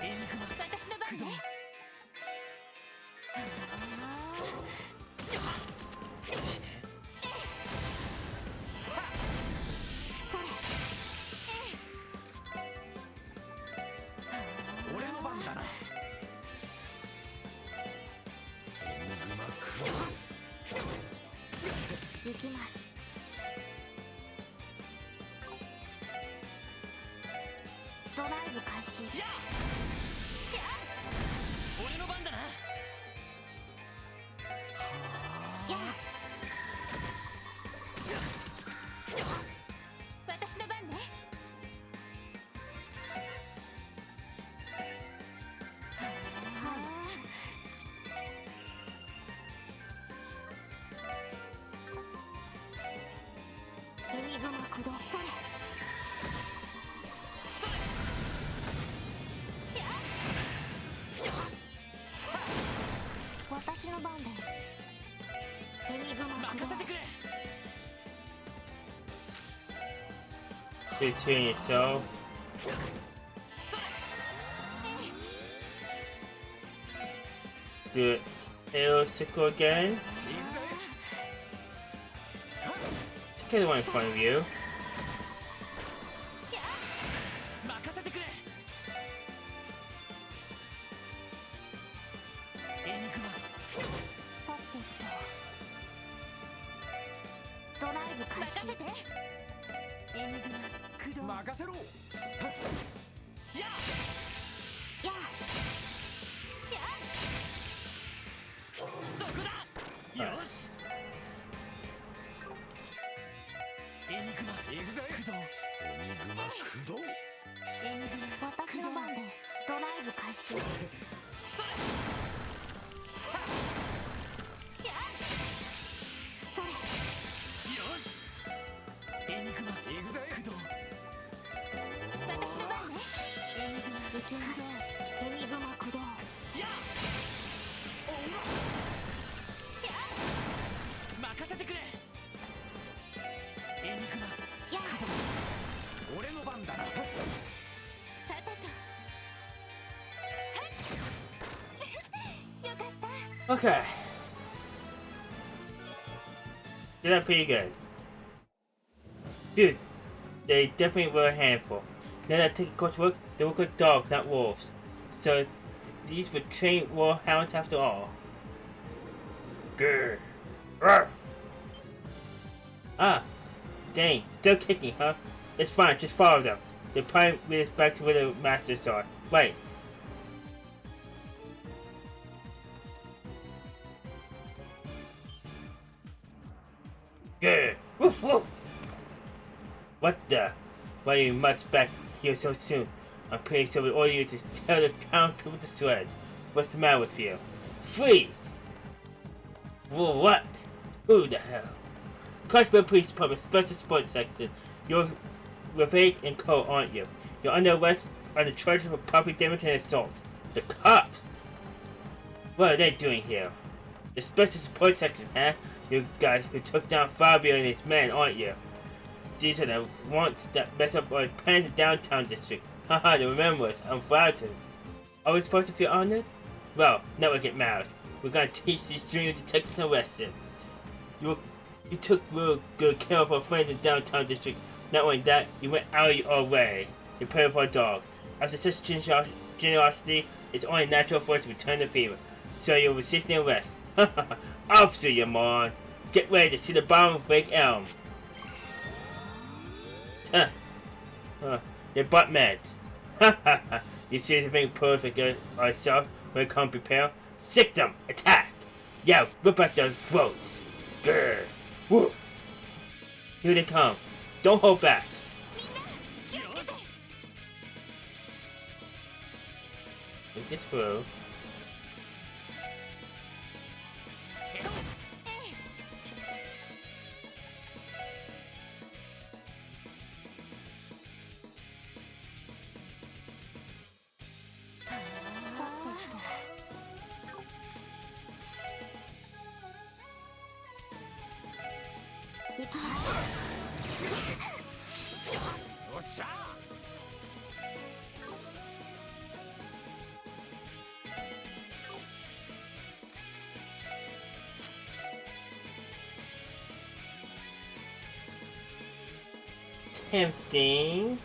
Between yourself. Do it. Aerocycle again. Take the one in front of you. 番だな。さてとよかった。 Okay. Did that pretty good. Dude, they definitely were a handful. Now that I take a close look, they look like dogs, not wolves. So these were trained warhounds after all. Grr. Rawr. Ah, dang, still kicking, huh? It's fine, just follow them. They're probably lead us back to where the masters are. Right. Grr. Woof woof. What the? Why are you much back here so soon? I'm pretty sure we order you to tell this town people to sled. What's the matter with you? Freeze! Well, what? Who the hell? Clarksville Police Department Special Sports Section. You're Ravake and Co, aren't you? You're under arrest on the charge of property damage and assault. The cops? What are they doing here? The Special Support Section, huh? You guys who took down Fabio and his men, aren't you? These are the ones that mess up our plans in downtown district. Haha, the remembrance. I'm flattered. Are we supposed to feel honored? Well, never get mad. We're gonna teach these junior detectives a lesson. You took real good care of our friends in downtown district. Not only that, you went out of your way to pray for our dog. After such generosity, it's only natural for us to return the favor. So you're resisting arrest. Officer, you moron. Get ready to see the bottom of Lake Elm. They're butt meds. You seriously think perfect ourselves when it comes prepare? Sick them! Attack! Yeah, rip out their throats! Grr! Woo! Here they come. Don't hold back. Make this through. Tempting.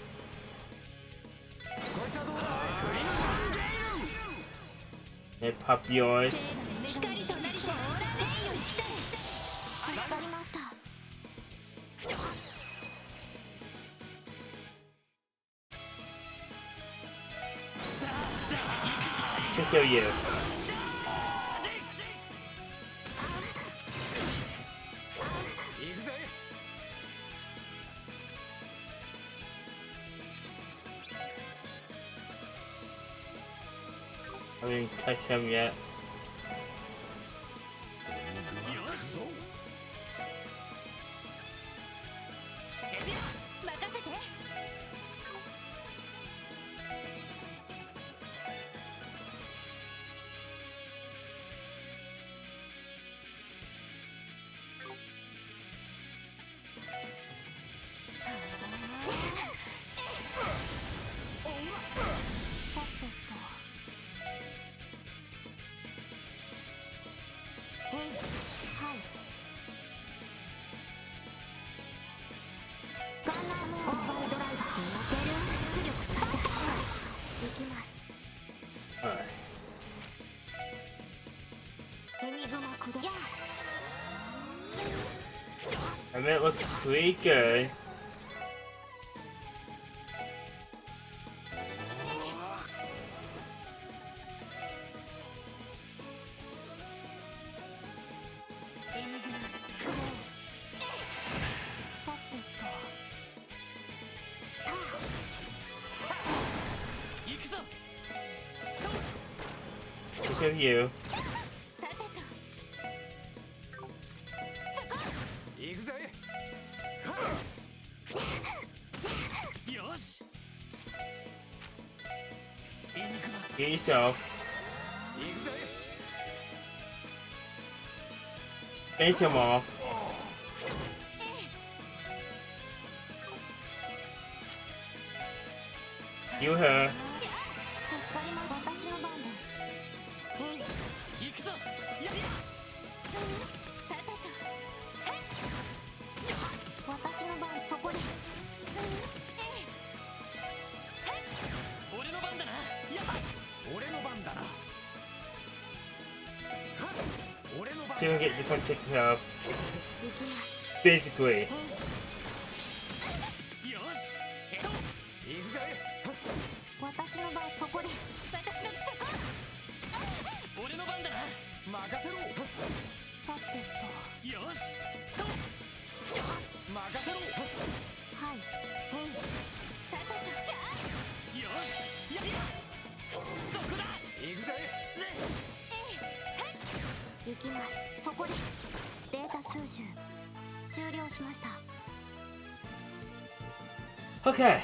Hey, pop yours. 光となりて天より来たれ。助かりました。 Take care of you. I didn't touch him yet. I mean, it looks pretty good. Take care of you. Get yourself. Finish him off. You her. 助かります。私の番です。行くぞ。やりゃ。さてと。私の番、そこです。俺の番だな。やっ俺の番だな。俺の番。 She will get this one taken care of. 行きます。 Basically. よし。行くぜ。私の番、そこです。私のそこ。俺の番だな。任せろ。さてと。よし。そう。任せろ。はい。さてと。よし。やりゃ。そこだ。行くぜ。行きます。そこです。データ収集終了しました。 Okay.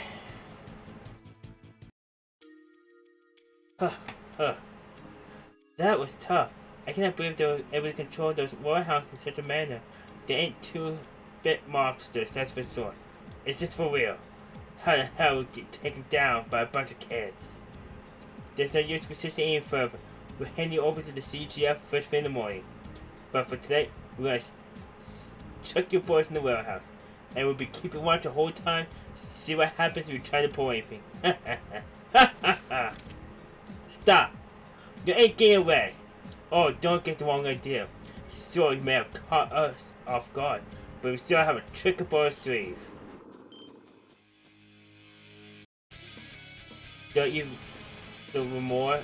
That was tough. I cannot believe they were able to control those warehouses in such a manner. They ain't 2-bit mobsters, that's for sure. Is this for real? How the hell would we get taken down by a bunch of kids? There's no use persisting any further. We'll hand you over to the CGF first thing in the morning. But for today, we're gonna chuck your boys in the warehouse. And we'll be keeping watch the whole time. See what happens if you try to pull anything. Stop! You ain't getting away. Oh, don't get the wrong idea. Sure, you may have caught us off guard, but we still have a trick up our sleeve. Don't you know more?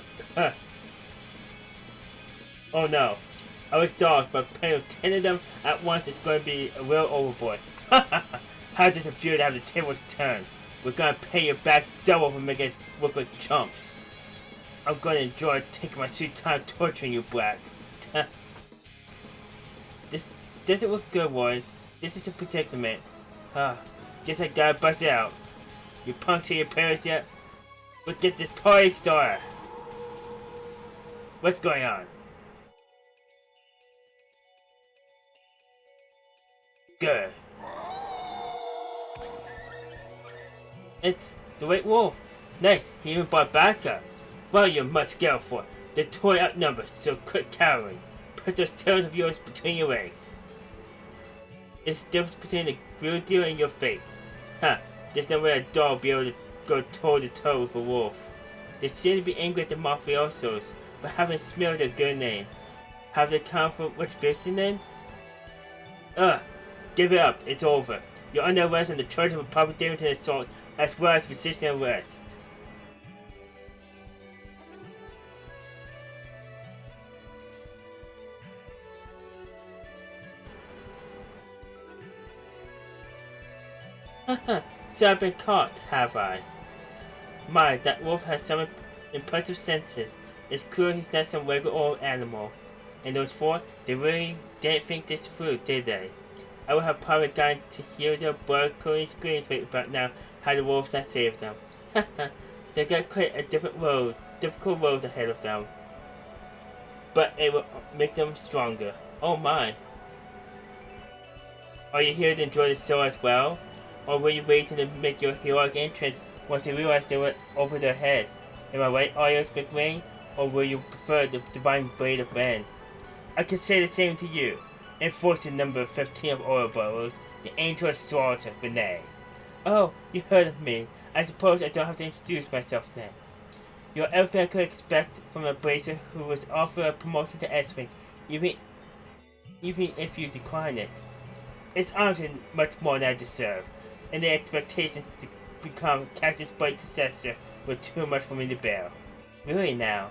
Oh no. I was dogs, but playing with 10 of them at once is going to be a real overboard. How does it feel to have the tables turned? We're going to pay you back double for making us look like chumps. I'm going to enjoy taking my sweet time torturing you brats. This doesn't look good, Warren. This is a predicament. Guess I gotta bust it out. You punks see your parents yet? Let's get this party started. What's going on? Good. It's the White Wolf. Nice, he even brought backup. Well, you're much scaled for. They're totally outnumbered, so quit cowering. Put those tails of yours between your legs. It's the difference between the real deal and your face. There's no way a dog will be able to go toe to toe with a wolf. They seem to be angry at the mafiosos for having smeared their good name. Have they come for retribution then? Give it up, it's over. You're under arrest on the charge of public damage and assault, as well as resisting arrest. So I've been caught, have I? My, that wolf has some impressive senses. It's clear he's not some regular old animal. And those four, they really didn't think this through, did they? I would have probably gotten to hear their blood-curdling screams right about now had the wolves not saved them. They got quite a difficult road ahead of them. But it will make them stronger. Oh my. Are you here to enjoy the show as well? Or were you waiting to make your heroic entrance once you realized they went over their heads? Am I right, Arya's Big Wing? Or will you prefer the divine blade of Ren? I can say the same to you. Enforcing number 15 of Ouroboros, the Angel of Slaughter, Renee. Oh, you heard of me. I suppose I don't have to introduce myself then. You're everything I could expect from a Blazer who was offered a promotion to S-Wing, even if you decline it. It's honestly much more than I deserve, and the expectations to become Cassius Blade's successor were too much for me to bear. Really now.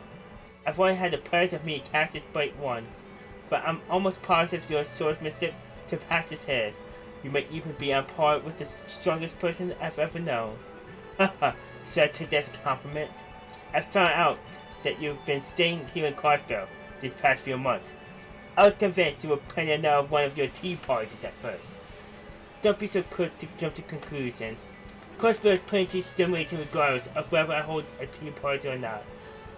I've only had the pleasure of meeting Cassius Blade once, but I'm almost positive your swordsmanship surpasses his. You might even be on par with the strongest person I've ever known. Haha, so I take that as a compliment. I found out that you've been staying here in Clarkville these past few months. I was convinced you were planning another one of your tea parties at first. Don't be so quick to jump to conclusions. Clarkville is plenty stimulating regardless of whether I hold a tea party or not.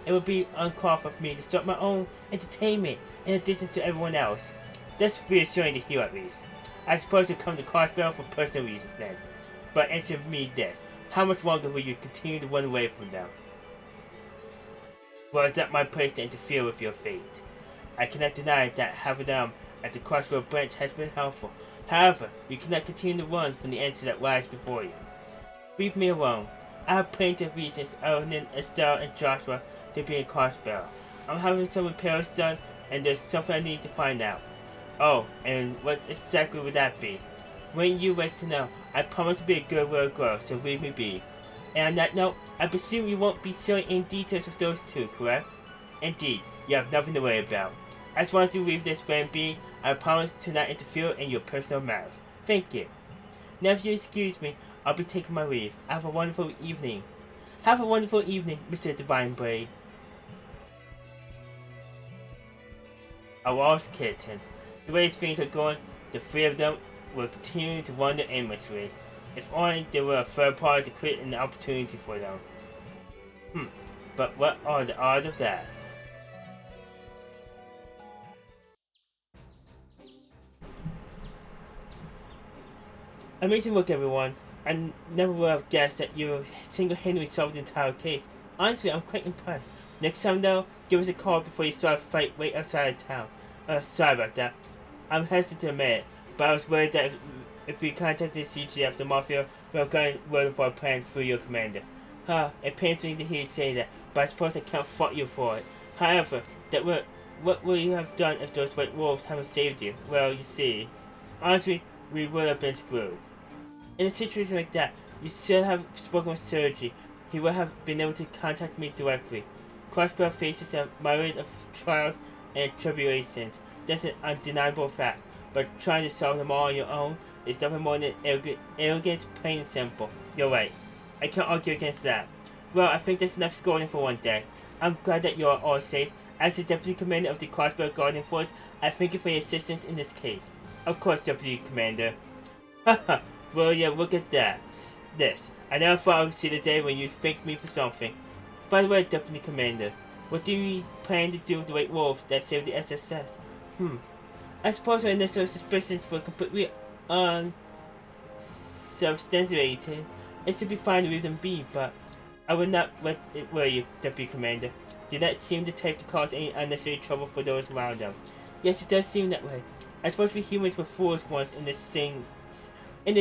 It would be uncalled for me to start my own entertainment in addition to everyone else. That's reassuring to hear at least. I suppose you come to Clarkville for personal reasons then. But answer me this. How much longer will you continue to run away from them? Well, it's not my place to interfere with your fate. I cannot deny that having them at the Crossbow Branch has been helpful. However, you cannot continue to run from the answer that lies before you. Leave me alone. I have plenty of reasons other than Estelle and Joshua to be in Crossbow. I'm having some repairs done, and there's something I need to find out. Oh, and what exactly would that be? When you like to know, I promise to be a good little girl, so leave me be. And on that note, I presume you won't be silly in details with those two, correct? Indeed, you have nothing to worry about. As long as you leave this plan be, I promise to not interfere in your personal matters. Thank you. Now if you excuse me, I'll be taking my leave. Have a wonderful evening. Have a wonderful evening, Mr. Divine Blade. A lost kitten. The way things are going, the three of them will continue to wander aimlessly. If only there were a third party to create an opportunity for them. But what are the odds of that? Amazing work, everyone. I never would have guessed that you single-handedly solved the entire case. Honestly, I'm quite impressed. Next time though, give us a call before you start a fight right outside of town. Sorry about that. I'm hesitant to admit it, but I was worried that if we contacted CGF, the Mafia would have gotten word of our plan through your commander. It pains me to hear you say that, but I suppose I can't fault you for it. However, what would you have done if those white wolves hadn't saved you? Well, you see, honestly, we would have been screwed. In a situation like that, you should have spoken with Sergi. He would have been able to contact me directly. Crossbow faces a myriad of trials and tribulations. That's an undeniable fact. But trying to solve them all on your own is nothing more than arrogance, plain and simple. You're right. I can't argue against that. Well, I think that's enough scolding for one day. I'm glad that you are all safe. As the Deputy Commander of the Crossbow Guardian Force, I thank you for your assistance in this case. Of course, Deputy Commander. Haha. Well, yeah, look at that. This. I never thought I would see the day when you thank me for something. By the way, Deputy Commander, what do you plan to do with the White Wolf that saved the SSS? I suppose our initial suspicions were completely unsubstantiated. It should be fine to leave them be, but I would not let it worry you, Deputy Commander. Did not seem the type to cause any unnecessary trouble for those around them. Yes, it does seem that way. I suppose we humans were foolish ones in this string of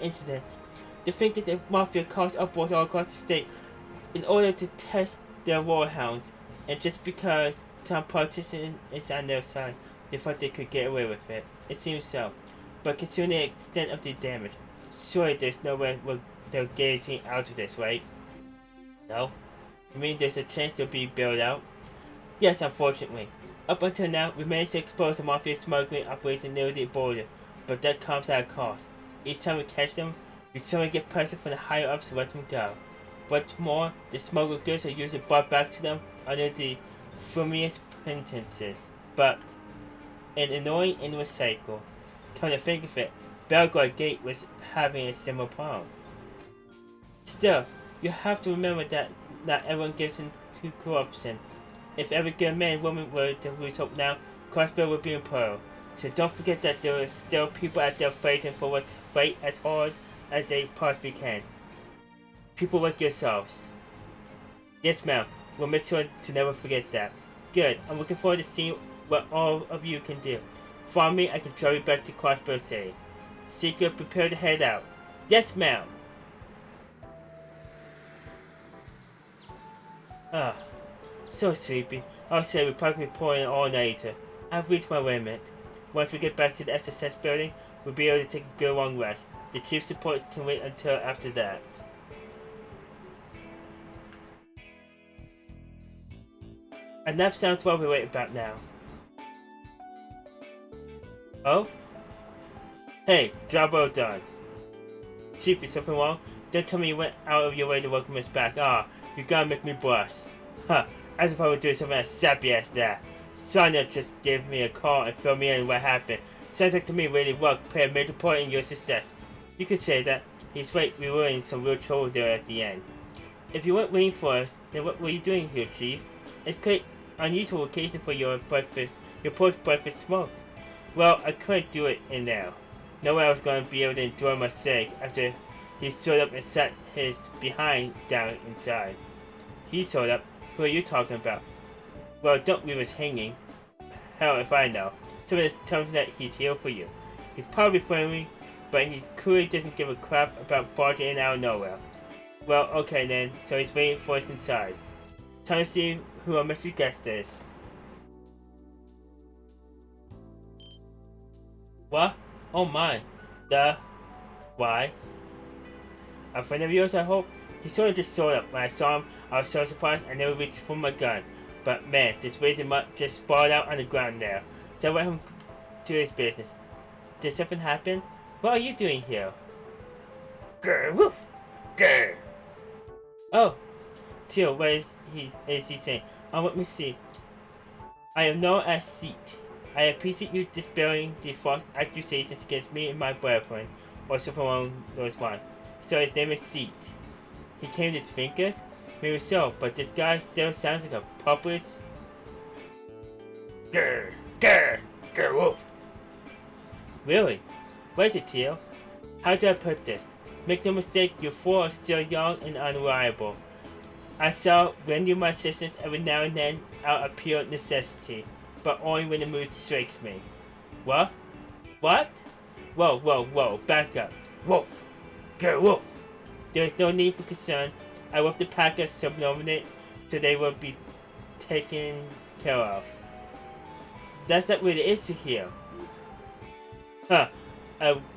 incidents. To think that the Mafia caused uproars all across the state in order to test their warhounds, and just because some politician is on their side, they thought they could get away with it. It seems so. But considering the extent of the damage, surely there's no way they'll get anything out of this, right? No? You mean there's a chance they'll be bailed out? Yes, unfortunately. Up until now, we managed to expose the Mafia smuggling operation near the border, but that comes at a cost. Each time we catch them, we suddenly get pressure from the higher ups to let them go. What's more, the smuggled goods are usually brought back to them under the friendliest pretenses, but an annoying endless cycle. Come to think of it, Belgrade Gate was having a similar problem. Still, you have to remember that not everyone gives in to corruption. If every good man and woman were to lose hope now, Crossbow would be in peril. So don't forget that there are still people out there fighting for what's right as hard as they possibly can. People like yourselves. Yes, ma'am. We'll make sure to never forget that. Good. I'm looking forward to seeing what all of you can do. Follow me, I can drive you back to Crossbow City. Seeker, prepare to head out. Yes, ma'am. So sleepy. I'll say we're probably pulling an all-nighter. I've reached my limit. Once we get back to the SSS building, we'll be able to take a good long rest. The chief supports can wait until after that. Enough sounds what we wait about now. Oh? Hey, job well done. Chief, is something wrong? Don't tell me you went out of your way to welcome us back. You gotta make me blush. As if I would do something as sappy as that. Sonya just gave me a call and filled me in what happened. Sounds like to me really well played a major part in your success. You could say that. He's right, we were in some real trouble there at the end. If you weren't waiting for us, then what were you doing here, Chief? It's quite unusual occasion for your post-breakfast smoke. Well, I couldn't do it in there. No way I was going to be able to enjoy my steak after He stood up and sat his behind down inside. He stood up. Who are you talking about? Well, don't leave us hanging. Hell if I know. Someone just told me that he's here for you. He's probably friendly, but he clearly doesn't give a crap about barging in out of nowhere. Well, okay then, so he's waiting for us inside. Time to see who our mystery guest is. What? Oh my. Why? A friend of yours, I hope? He sort of just stood up. When I saw him, I was so surprised I never reached for my gun. But man, this raisin mutt just sprawled out on the ground there. So I let him do his business. Did something happen? What are you doing here? Grr, woof! Grr! Oh! Teal, what is he saying? Let me see. I am known as Seat. I appreciate you dispelling the false accusations against me and my boyfriend, or something along those lines. So his name is Seat. He came to Twinkers? Maybe so, but this guy still sounds like a puppet. Grr, grr, grr, woof. Really? What is it, Teal? How do I put this? Make no mistake, you four are still young and unreliable. I shall lend you my assistance every now and then out of pure necessity, but only when the mood strikes me. What? What? Whoa, back up. Woof! Grr, woof! There is no need for concern. I left the packers subordinate, so they will be taken care of. That's not what it is to hear. Huh.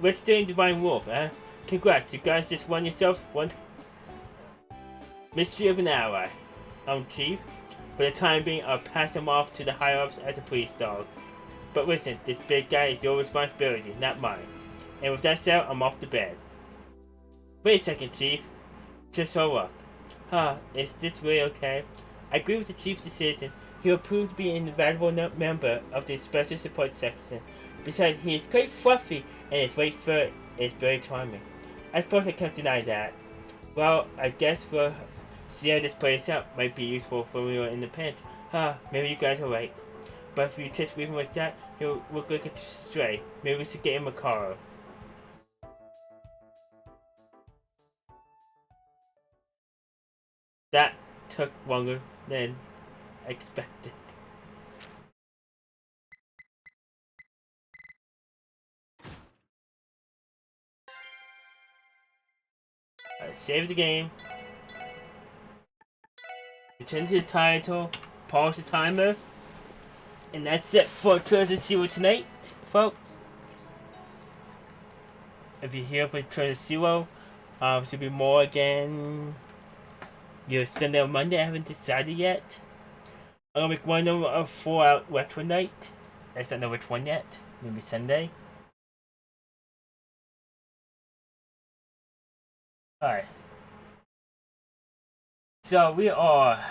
What's doing Divine Wolf, eh? Congrats, you guys just won yourself one mystery of an ally. Chief, for the time being, I'll pass him off to the higher-ups as a police dog. But listen, this big guy is your responsibility, not mine. And with that said, I'm off to bed. Wait a second, Chief. Just so what? Is this really okay? I agree with the Chief's decision. He will prove to be an invaluable member of the Special Support Section. Besides, he is quite fluffy and his right foot is very charming. I suppose I can't deny that. Well, I guess we'll see how this plays out. Might be useful for when we were in the pinch. Maybe you guys are right. But if you just leave him like that, he'll look like a stray. Maybe we should get him a car. That took longer than expected. Save the game. Return to the title. Pause the timer. And that's it for Treasure Zero tonight, folks. If you're here for Treasure Zero, should be more again. Either Sunday or Monday, I haven't decided yet. I'm gonna make one of 4 out retro night. I just don't know which one yet. Maybe Sunday. Alright. So we are